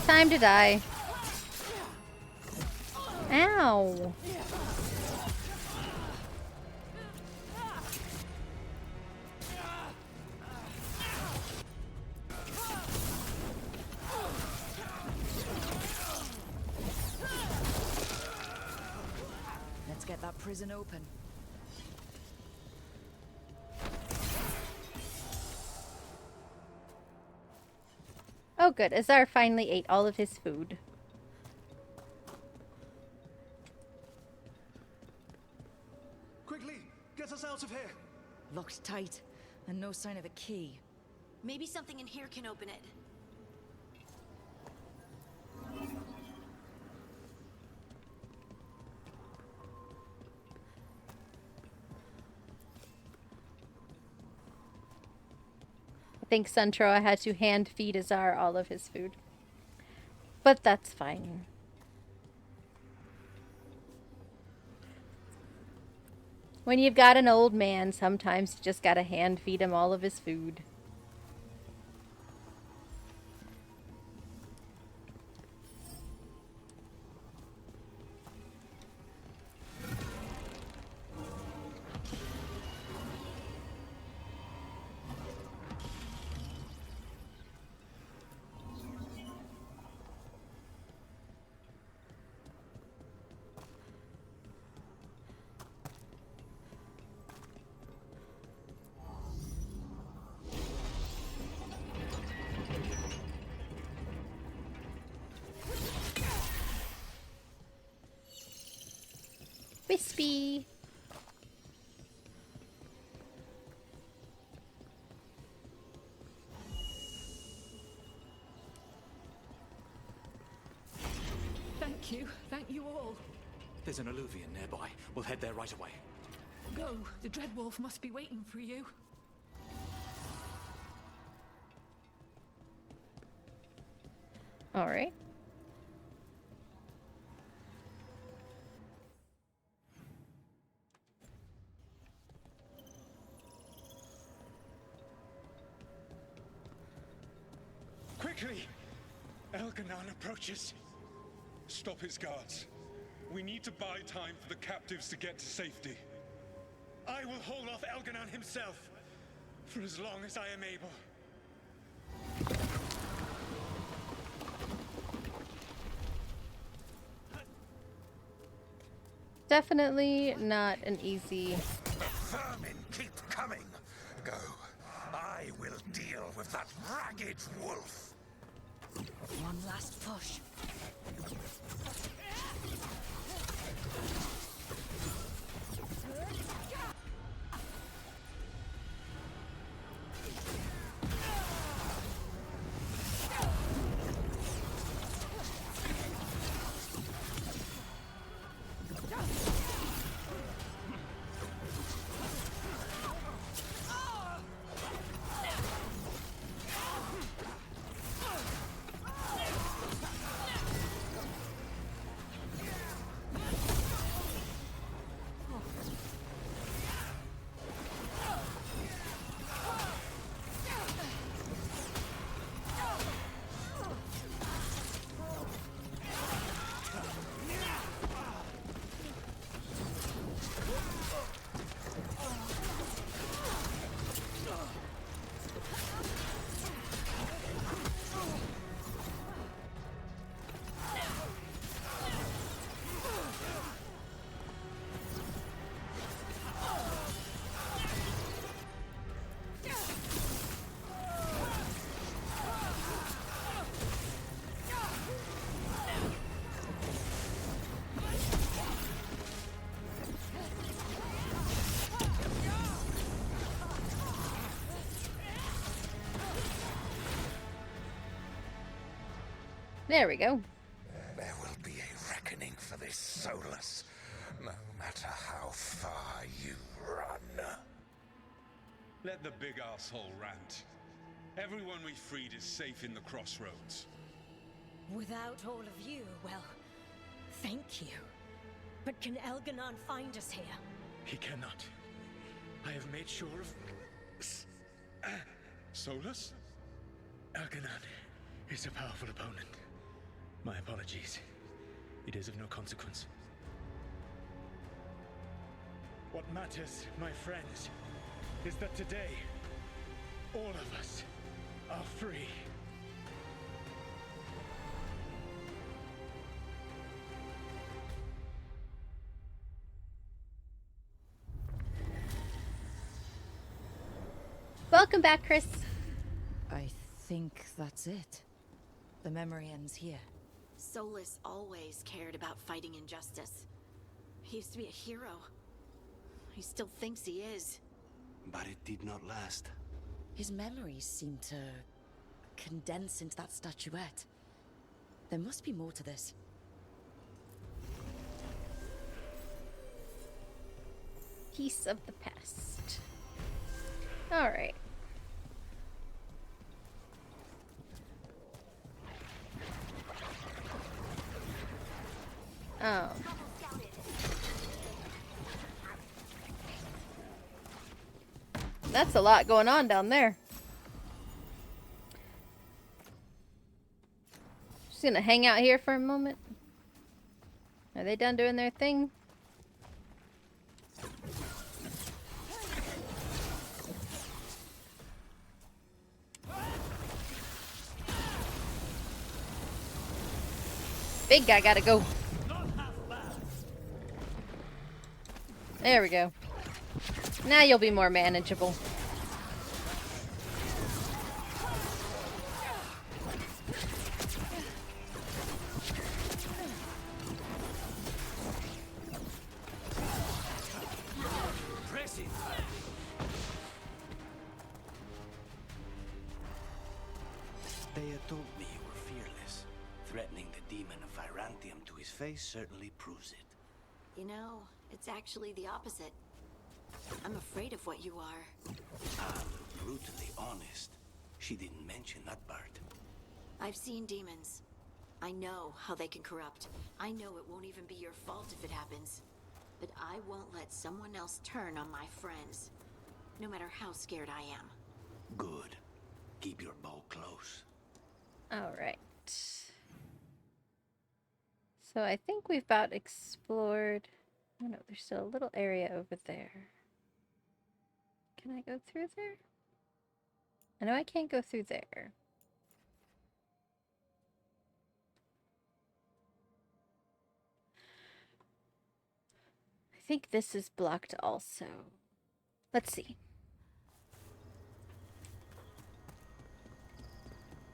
Time to die. Ow. Let's get that prison open. Oh good, Azar finally ate all of his food. Quickly, get us out of here. Locked tight, and no sign of a key. Maybe something in here can open it. I think Suntroa had to hand feed Azar all of his food. But that's fine. When you've got an old man, sometimes you just gotta hand feed him all of his food. Wispy. Thank you all. There's an alluvion nearby. We'll head there right away. Go, the Dreadwolf must be waiting for you. All right. Quickly! Elganon approaches. Stop his guards. We need to buy time for the captives to get to safety. I will hold off Elganon himself, for as long as I am able. Definitely not an easy... The vermin keep coming. Go. I will deal with that ragged wolf. One last push. There we go. There will be a reckoning for this Solus. No matter how far you run. Let the big asshole rant. Everyone we freed is safe in the crossroads. Without all of you, well, thank you. But can Elganon find us here? He cannot. I have made sure of... Solus? Elganon is a powerful opponent. My apologies. It is of no consequence. What matters, my friends, is that today, all of us are free. Welcome back, Chris. I think that's it. The memory ends here. Solus always cared about fighting injustice. He used to be a hero. He still thinks he is. But it did not last. His memories seem to condense into that statuette. There must be more to this. Piece of the past. All right. Oh. That's a lot going on down there. Just gonna hang out here for a moment. Are they done doing their thing? Big guy gotta go. There we go. Now you'll be more manageable. Impressive. They had told me you were fearless. Threatening the demon of Virantium to his face certainly proves it. You know, it's actually the opposite. I'm afraid of what you are. I'm brutally honest. She didn't mention that part. I've seen demons. I know how they can corrupt. I know it won't even be your fault if it happens. But I won't let someone else turn on my friends. No matter how scared I am. Good. Keep your bow close. Alright. So I think we've about explored... Oh no, there's still a little area over there. Can I go through there? I know I can't go through there. I think this is blocked also. Let's see.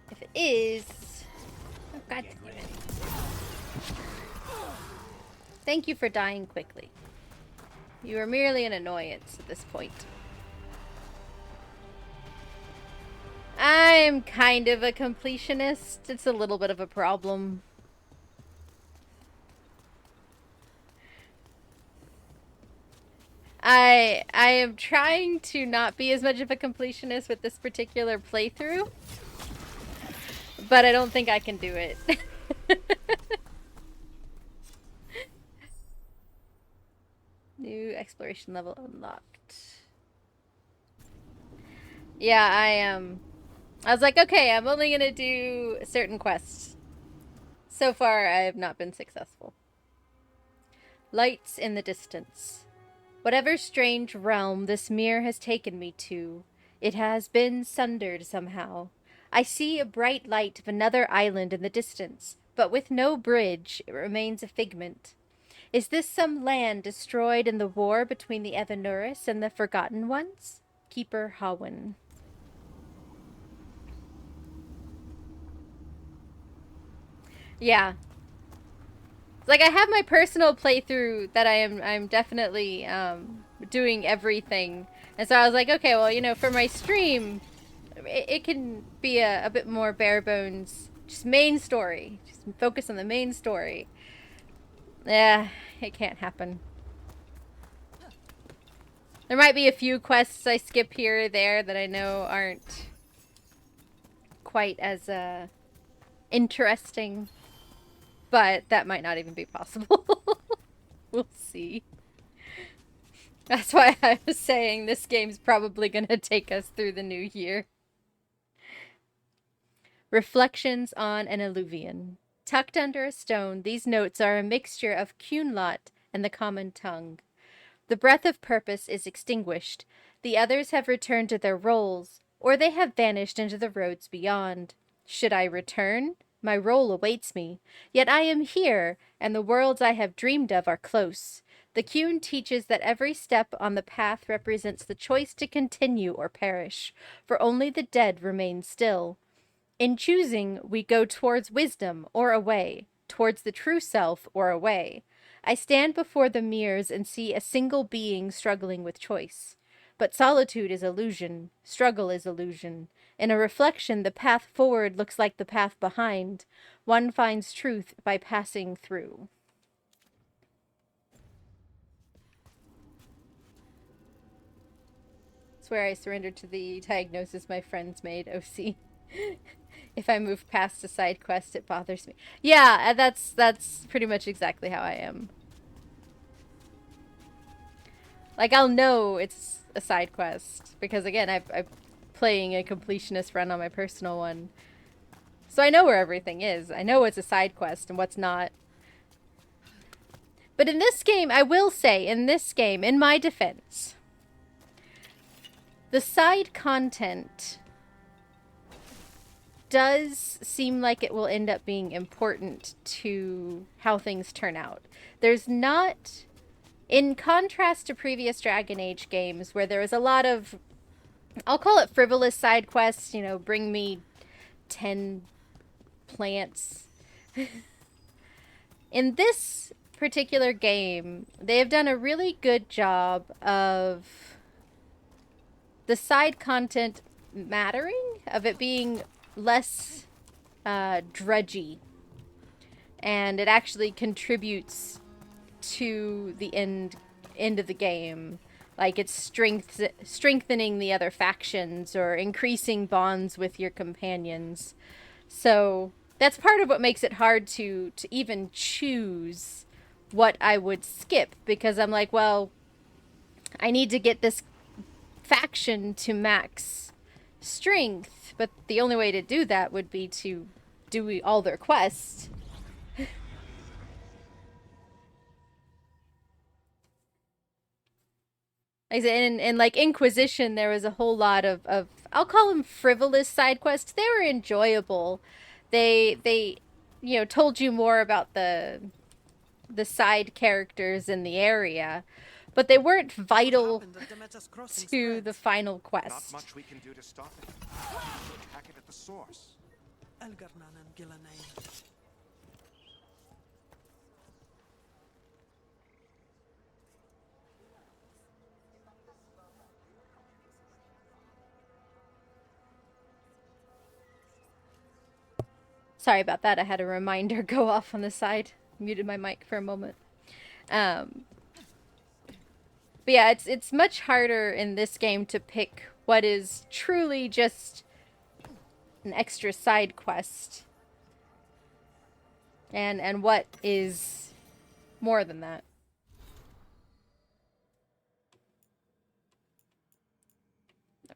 If it is... Oh, God damn it. Thank you for dying quickly. You are merely an annoyance at this point. I'm kind of a completionist. It's a little bit of a problem. I am trying to not be as much of a completionist with this particular playthrough, but I don't think I can do it. New exploration level unlocked. Yeah, I was like, okay, I'm only gonna do certain quests. So far, I have not been successful. Lights in the distance. Whatever strange realm this mirror has taken me to, it has been sundered somehow. I see a bright light of another island in the distance, but with no bridge, it remains a figment. Is this some land destroyed in the war between the Evanuris and the Forgotten Ones? Keeper Hawen. Yeah. It's like I have my personal playthrough that I'm definitely doing everything. And so I was like, okay, well, you know, for my stream, it can be a bit more bare bones. Just main story. Just focus on the main story. Yeah, it can't happen. There might be a few quests I skip here or there that I know aren't quite as interesting, but that might not even be possible. We'll see. That's why I was saying this game's probably gonna take us through the new year. Reflections on an Alluvian. Tucked under a stone, these notes are a mixture of Cunlot and the common tongue. The breath of purpose is extinguished. The others have returned to their roles, or they have vanished into the roads beyond. Should I return? My role awaits me. Yet I am here, and the worlds I have dreamed of are close. The Cune teaches that every step on the path represents the choice to continue or perish, for only the dead remain still. In choosing, we go towards wisdom or away, towards the true self or away. I stand before the mirrors and see a single being struggling with choice. But solitude is illusion, struggle is illusion. In a reflection, the path forward looks like the path behind. One finds truth by passing through. Swear I surrendered to the diagnosis my friends made, OC. If I move past a side quest, it bothers me. Yeah, that's pretty much exactly how I am. Like, I'll know it's a side quest because, again, I'm playing a completionist run on my personal one, so I know where everything is. I know what's a side quest and what's not. But in this game, I will say, in this game, in my defense, the side content does seem like it will end up being important to how things turn out. There's not, in contrast to previous Dragon Age games where there was a lot of, I'll call it frivolous side quests, you know, bring me 10 plants. In this particular game, they have done a really good job of the side content mattering, of it being less drudgy, and it actually contributes to the end of the game. Like, it's strengthening the other factions or increasing bonds with your companions. So that's part of what makes it hard to even choose what I would skip, because I'm like, well, I need to get this faction to max strength, but the only way to do that would be to do all their quests. Like, in like Inquisition, there was a whole lot of I'll call them frivolous side quests. They were enjoyable. They you know, told you more about the side characters in the area, but they weren't vital to the final quest. Not much we can do to stop it. Attack it at the source. Sorry about that. I had a reminder go off on the side. Muted my mic for a moment. But yeah, it's much harder in this game to pick what is truly just an extra side quest and what is more than that.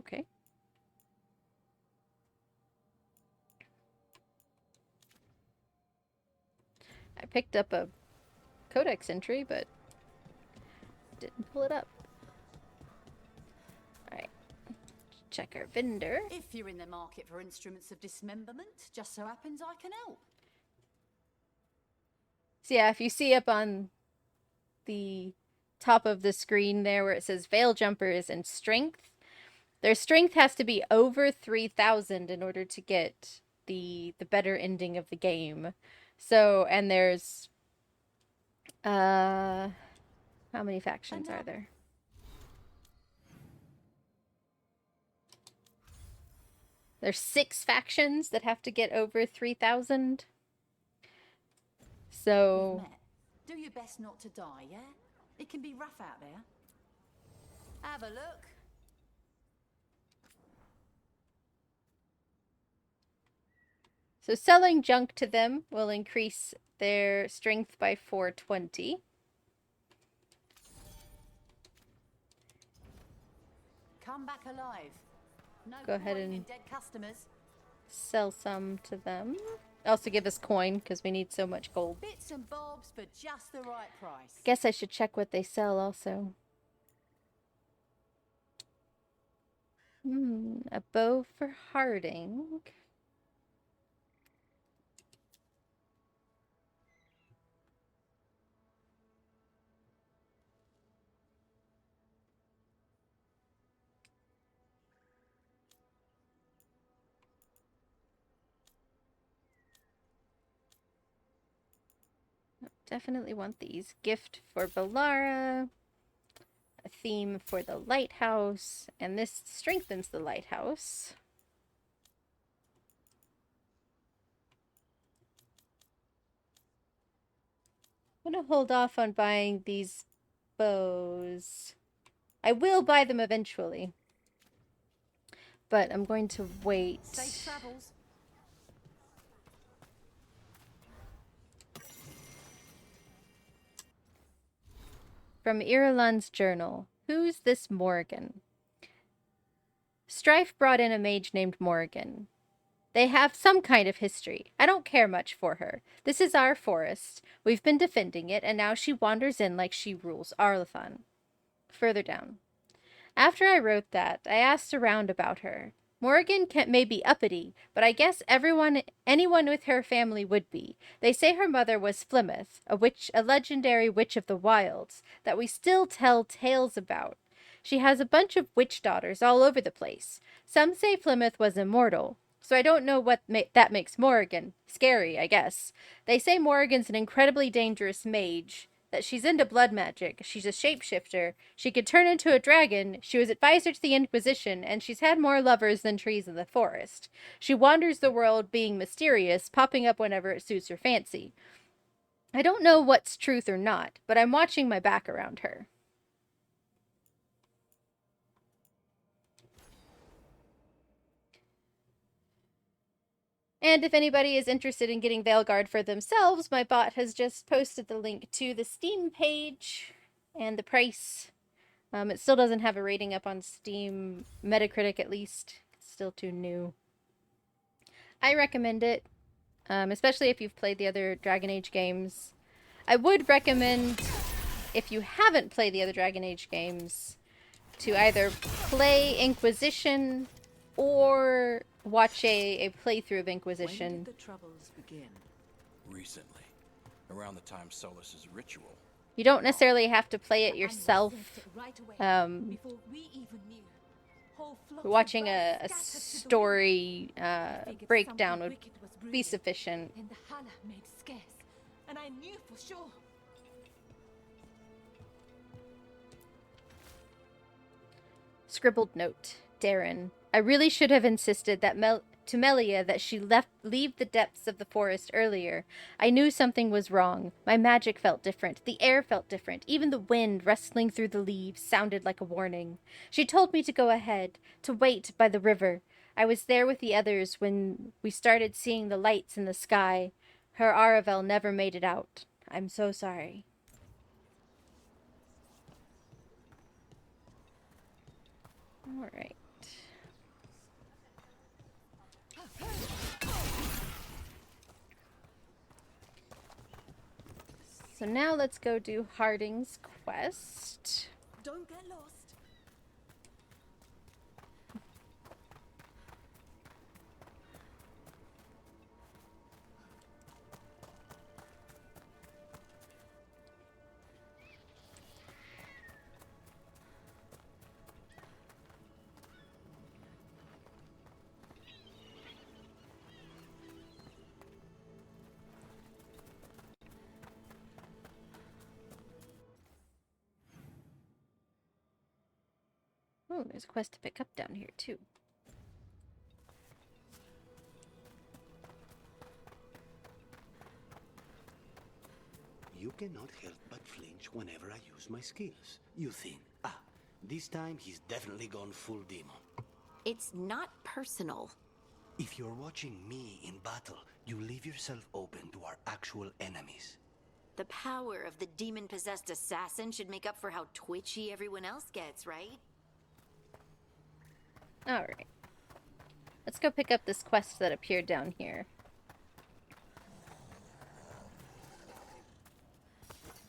Okay. I picked up a codex entry, but didn't pull it up. Alright. Check our vendor. If you're in the market for instruments of dismemberment, just so happens I can help. So yeah, if you see up on the top of the screen there where it says Veil Jumpers and Strength, their strength has to be over 3,000 in order to get the better ending of the game. So, and there's how many factions are there? There's 6 factions that have to get over 3,000. So Do your best not to die, yeah? It can be rough out there. Have a look. So selling junk to them will increase their strength by 420. Come back alive. No Go ahead coin in and dead customers. sell some to them. Also give us coin because we need so much gold. Bits and bobs for just the right price. Guess I should check what they sell also. A bow for Harding. Definitely want these. Gift for Balara. A theme for the lighthouse. And this strengthens the lighthouse. I'm gonna hold off on buying these bows. I will buy them eventually. But I'm going to wait. Safe travels. From Irulan's journal. Who's this Morrigan? Strife brought in a mage named Morrigan. They have some kind of history. I don't care much for her. This is our forest. We've been defending it, and now she wanders in like she rules Arlathan. Further down. After I wrote that, I asked around about her. Morrigan may be uppity, but I guess anyone with her family would be. They say her mother was Flemeth, a legendary witch of the wilds, that we still tell tales about. She has a bunch of witch daughters all over the place. Some say Flemeth was immortal, so I don't know what that makes Morrigan. Scary, I guess. They say Morrigan's an incredibly dangerous mage, that she's into blood magic, she's a shapeshifter, she could turn into a dragon, she was advisor to the Inquisition, and she's had more lovers than trees in the forest. She wanders the world being mysterious, popping up whenever it suits her fancy. I don't know what's truth or not, but I'm watching my back around her. And if anybody is interested in getting Veilguard for themselves, my bot has just posted the link to the Steam page and the price. It still doesn't have a rating up on Steam, Metacritic at least. It's still too new. I recommend it, especially if you've played the other Dragon Age games. I would recommend, if you haven't played the other Dragon Age games, to either play Inquisition or watch a playthrough of Inquisition. When did the troubles begin? Recently, around the time Solus's ritual. You don't necessarily have to play it yourself. Watching a story breakdown would be sufficient. And the Hala made scarce, and I knew for sure. Scribbled note, Darren. I really should have insisted that to Melia that she leave the depths of the forest earlier. I knew something was wrong. My magic felt different. The air felt different. Even the wind rustling through the leaves sounded like a warning. She told me to go ahead, to wait by the river. I was there with the others when we started seeing the lights in the sky. Her Aravel never made it out. I'm so sorry. All right. So now let's go do Harding's quest. Don't get lost. Oh, there's a quest to pick up down here, too. You cannot help but flinch whenever I use my skills. You think, This time, he's definitely gone full demon. It's not personal. If you're watching me in battle, you leave yourself open to our actual enemies. The power of the demon-possessed assassin should make up for how twitchy everyone else gets, right? Alright. Let's go pick up this quest that appeared down here.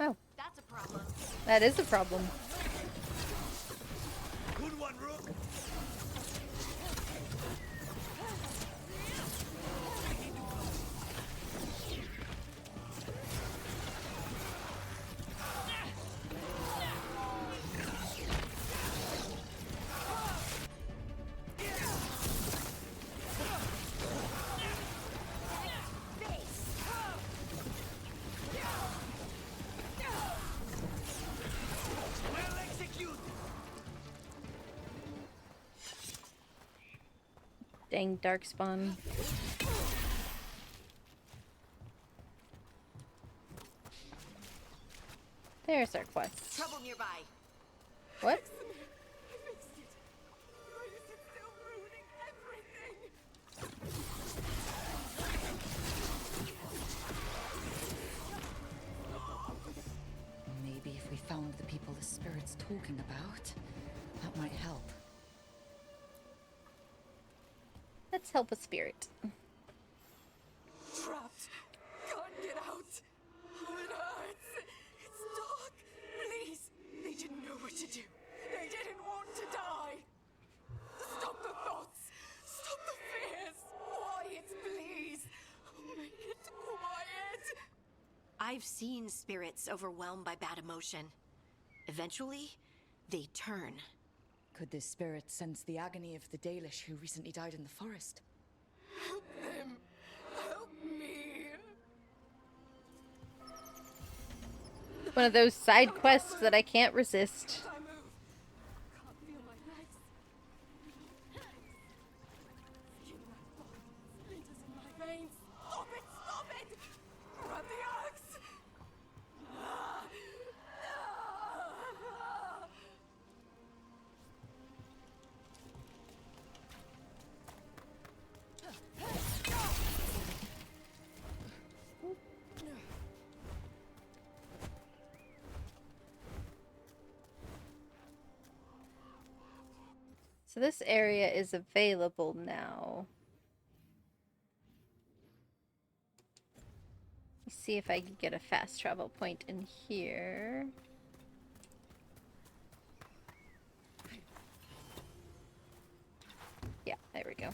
Oh. That's a problem. That is a problem. Good one, Rook! Dang darkspawn. There's our quest. Trouble nearby. What? Maybe if we found the people the spirit's talking about, that might help. Let's help a spirit. Trapped. Can't get out. Oh, it hurts. It's dark. Please. They didn't know what to do. They didn't want to die. Stop the thoughts. Stop the fears. Quiet, please. Make it quiet. I've seen spirits overwhelmed by bad emotion. Eventually, they turn. Could this spirit sense the agony of the Dalish who recently died in the forest? Help them. Help me. One of those side quests that I can't resist. I move. Can't feel my legs. Skin my body. Splinters in my veins. Stop it! Stop it! Grab the axe. So this area is available now. Let's see if I can get a fast travel point in here. Yeah, there we go.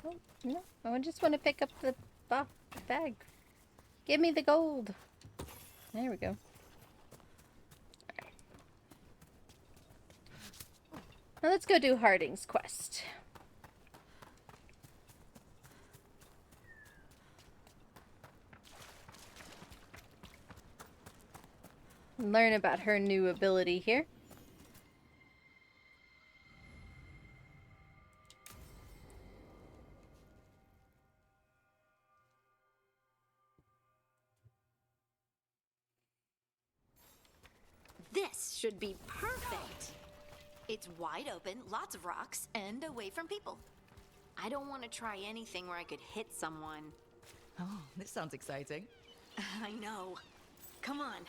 Oh, no, I just want to pick up the bag. Give me the gold. There we go. Now let's go do Harding's quest. Learn about her new ability here. This should be perfect. It's wide open, lots of rocks, and away from people. I don't want to try anything where I could hit someone. Oh, this sounds exciting. I know. Come on.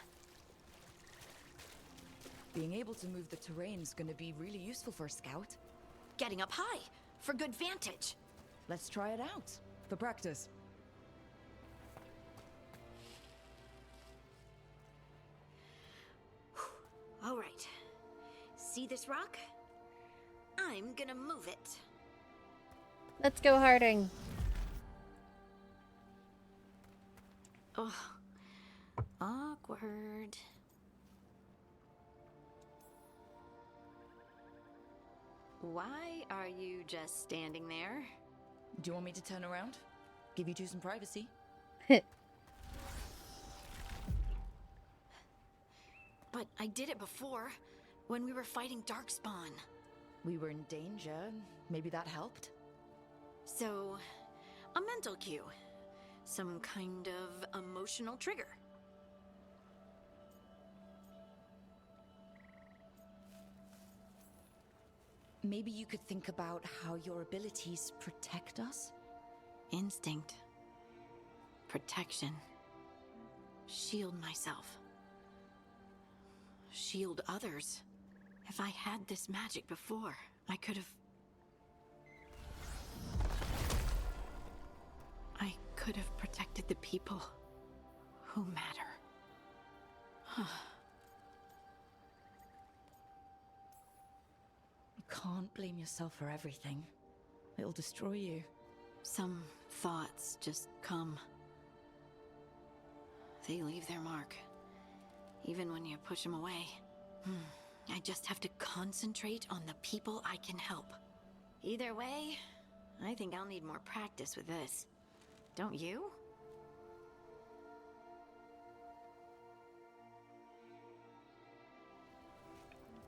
Being able to move the terrain's gonna be really useful for a scout. Getting up high, for good vantage. Let's try it out, for practice. All right. See this rock? I'm gonna move it. Let's go, Harding. Oh, awkward. Why are you just standing there? Do you want me to turn around? Give you two some privacy? But I did it before, when we were fighting Darkspawn. We were in danger. Maybe that helped? So, a mental cue. Some kind of emotional trigger. Maybe you could think about how your abilities protect us? Instinct. Protection. Shield myself. Shield others. If I had this magic before, I could have... I could have protected the people who matter. You can't blame yourself for everything. It'll destroy you. Some thoughts just come. They leave their mark, even when you push them away. I just have to concentrate on the people I can help. Either way, I think I'll need more practice with this. Don't you?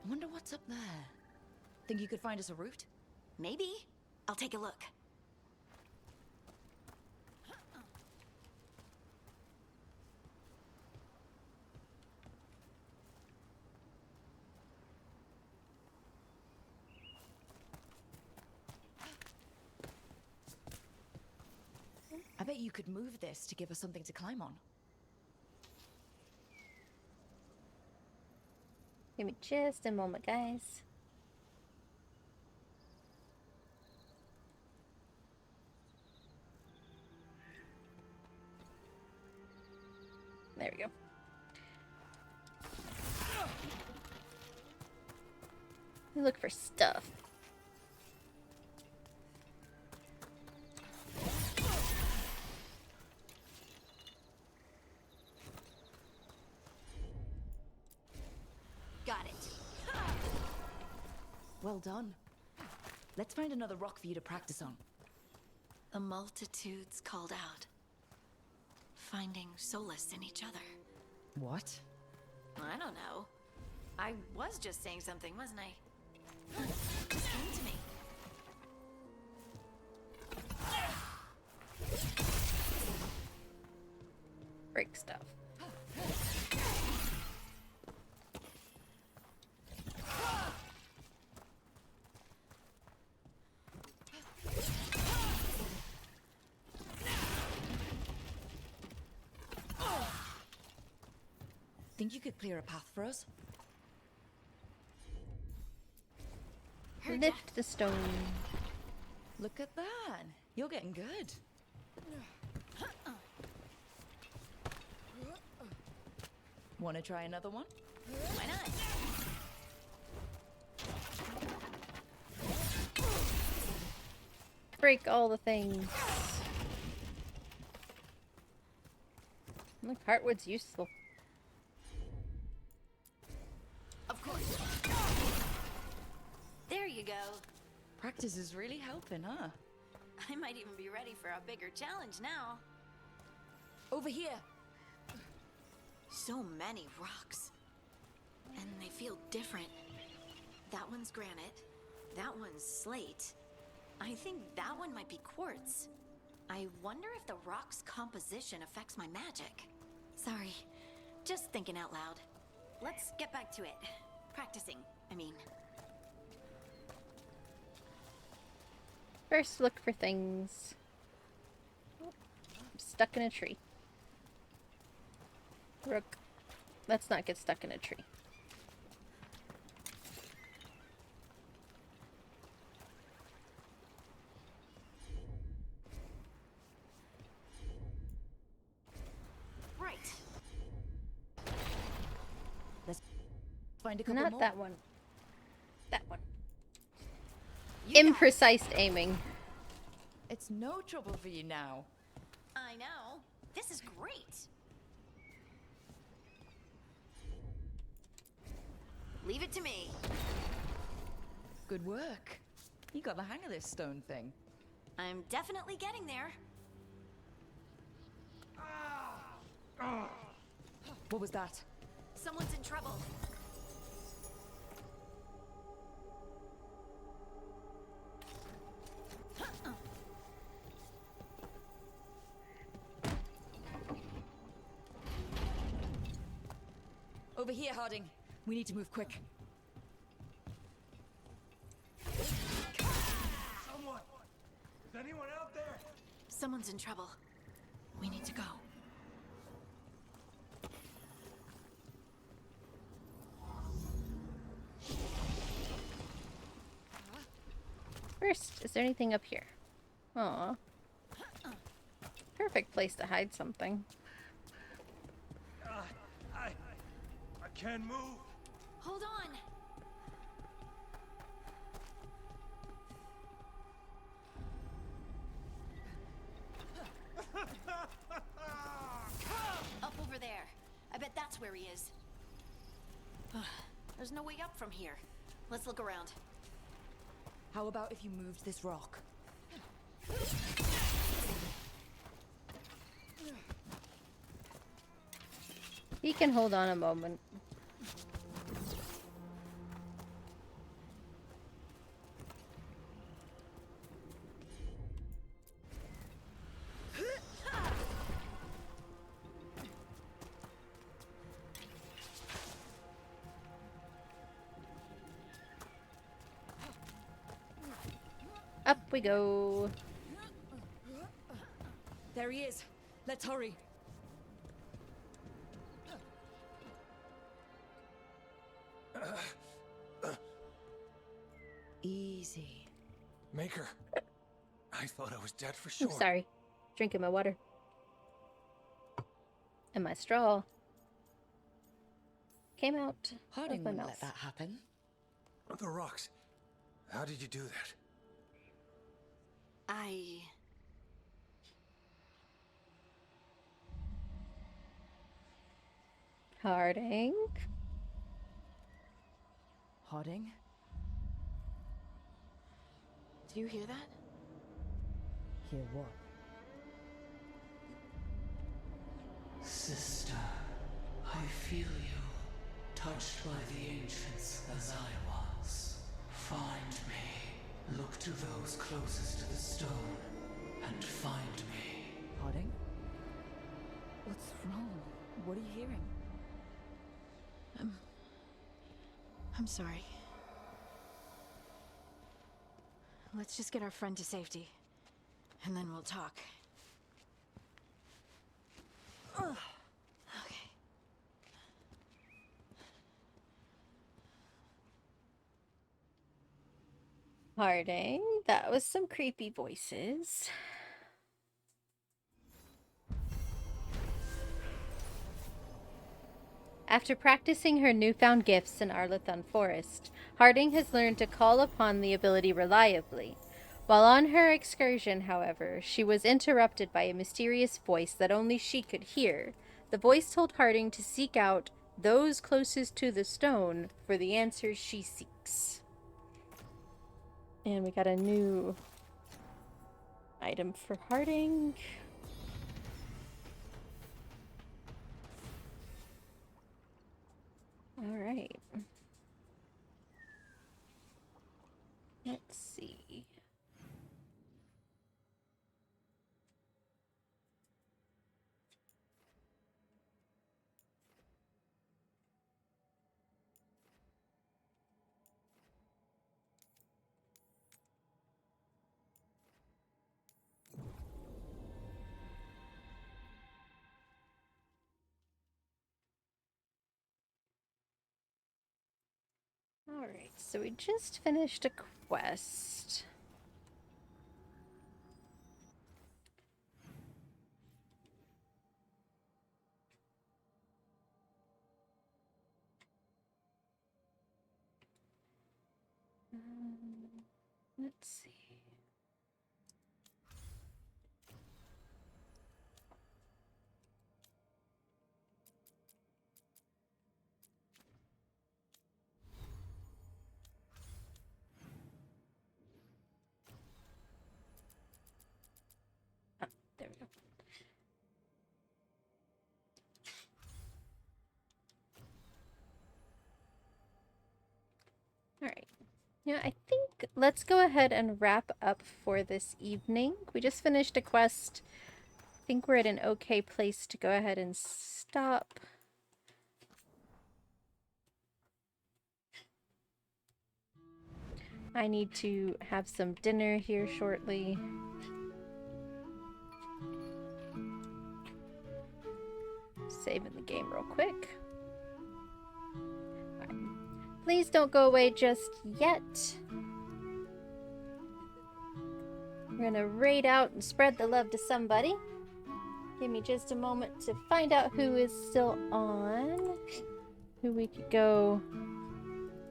I wonder what's up there. Think you could find us a route? Maybe. I'll take a look. I bet you could move this to give us something to climb on. Give me just a moment, guys. There we go. We look for stuff. Got it. Well done. Let's find another rock for you to practice on. The multitudes called out, finding solace in each other. What? I don't know. I was just saying something, wasn't I? It just came to me. Break stuff. Think you could clear a path for us? Lift the stone. Look at that. You're getting good. Want to try another one? Why not? Break all the things. Look, Heartwood's useful. Of course. There you go. Practice is really helping, huh? I might even be ready for a bigger challenge now. Over here. So many rocks. And they feel different. That one's granite. That one's slate. I think that one might be quartz. I wonder if the rock's composition affects my magic. Sorry, just thinking out loud. Let's get back to it. Practicing, I mean. First, look for things. I'm stuck in a tree. Rook. Let's not get stuck in a tree. Right. Let's find a couple Not more. that one. That one. You Imprecise aiming. It's no trouble for you now. I know. This is great. Leave it to me. Good work. You got the hang of this stone thing. I'm definitely getting there. What was that? Someone's in trouble. Over here, Harding. We need to move quick. anyone out there? Someone's in trouble. We need to go. First, is there anything up here? Aw. Perfect place to hide something. I can't move. Hold on. Up over there. I bet that's where he is. There's no way up from here. Let's look around. How about if you moved this rock? He can hold on a moment. Up we go. There he is. Let's hurry. Easy. Maker. I thought I was dead for sure. I'm sorry. Drinking my water. And my straw came out Harding of my wouldn't mouth. let that happen. The rocks. How did you do that? Harding? Harding? Do you hear that? Hear what? Sister, I feel you, touched by the ancients as I was. Find me. Look to those closest to the stone, and find me. Harding? What's wrong? What are you hearing? I'm sorry. Let's just get our friend to safety, and then we'll talk. Okay. Harding, that was some creepy voices. After practicing her newfound gifts in Arlethon Forest, Harding has learned to call upon the ability reliably. While on her excursion, however, she was interrupted by a mysterious voice that only she could hear. The voice told Harding to seek out those closest to the stone for the answers she seeks. And we got a new item for Harding. All right. Let's see. Alright, so we just finished a quest. Let's see. There we go. Alright. Yeah, I think let's go ahead and wrap up for this evening. We just finished a quest. I think we're at an okay place to go ahead and stop. I need to have some dinner here shortly. Saving the game real quick. All right. Please don't go away just yet. We're gonna raid out and spread the love to somebody. Give me just a moment to find out who is still on. Who we could go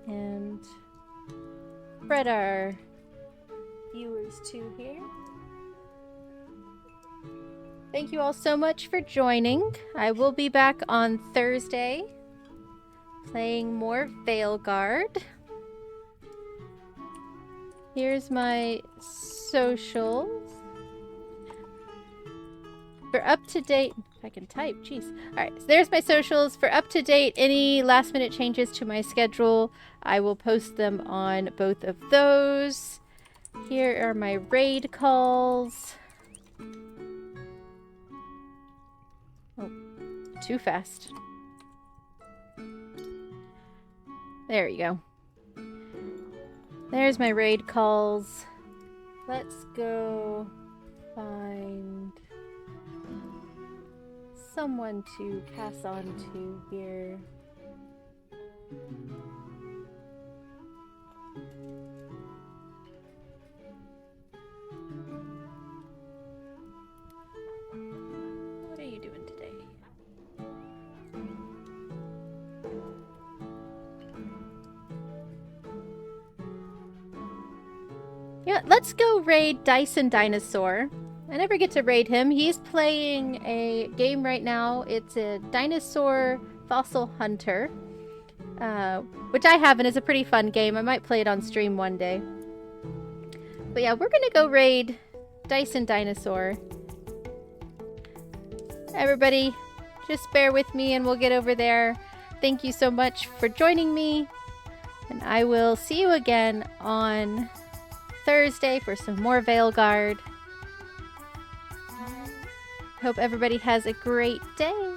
and spread our viewers to here. Thank you all so much for joining. I will be back on Thursday playing more Veilguard. Here's my socials. For up-to-date... If I can type, jeez. Alright, so there's my socials. For up-to-date, any last-minute changes to my schedule, I will post them on both of those. Here are my raid calls. Oh, too fast. There you go. There's my raid calls. Let's go find someone to pass on to here. What are you doing today? Yeah, let's go raid Dyson Dinosaur. I never get to raid him. He's playing a game right now. It's a Dinosaur Fossil Hunter, which I have and is a pretty fun game. I might play it on stream one day. But yeah, we're gonna go raid Dyson Dinosaur. Everybody, just bear with me and we'll get over there. Thank you so much for joining me, and I will see you again on Thursday for some more Veilguard. Hope everybody has a great day.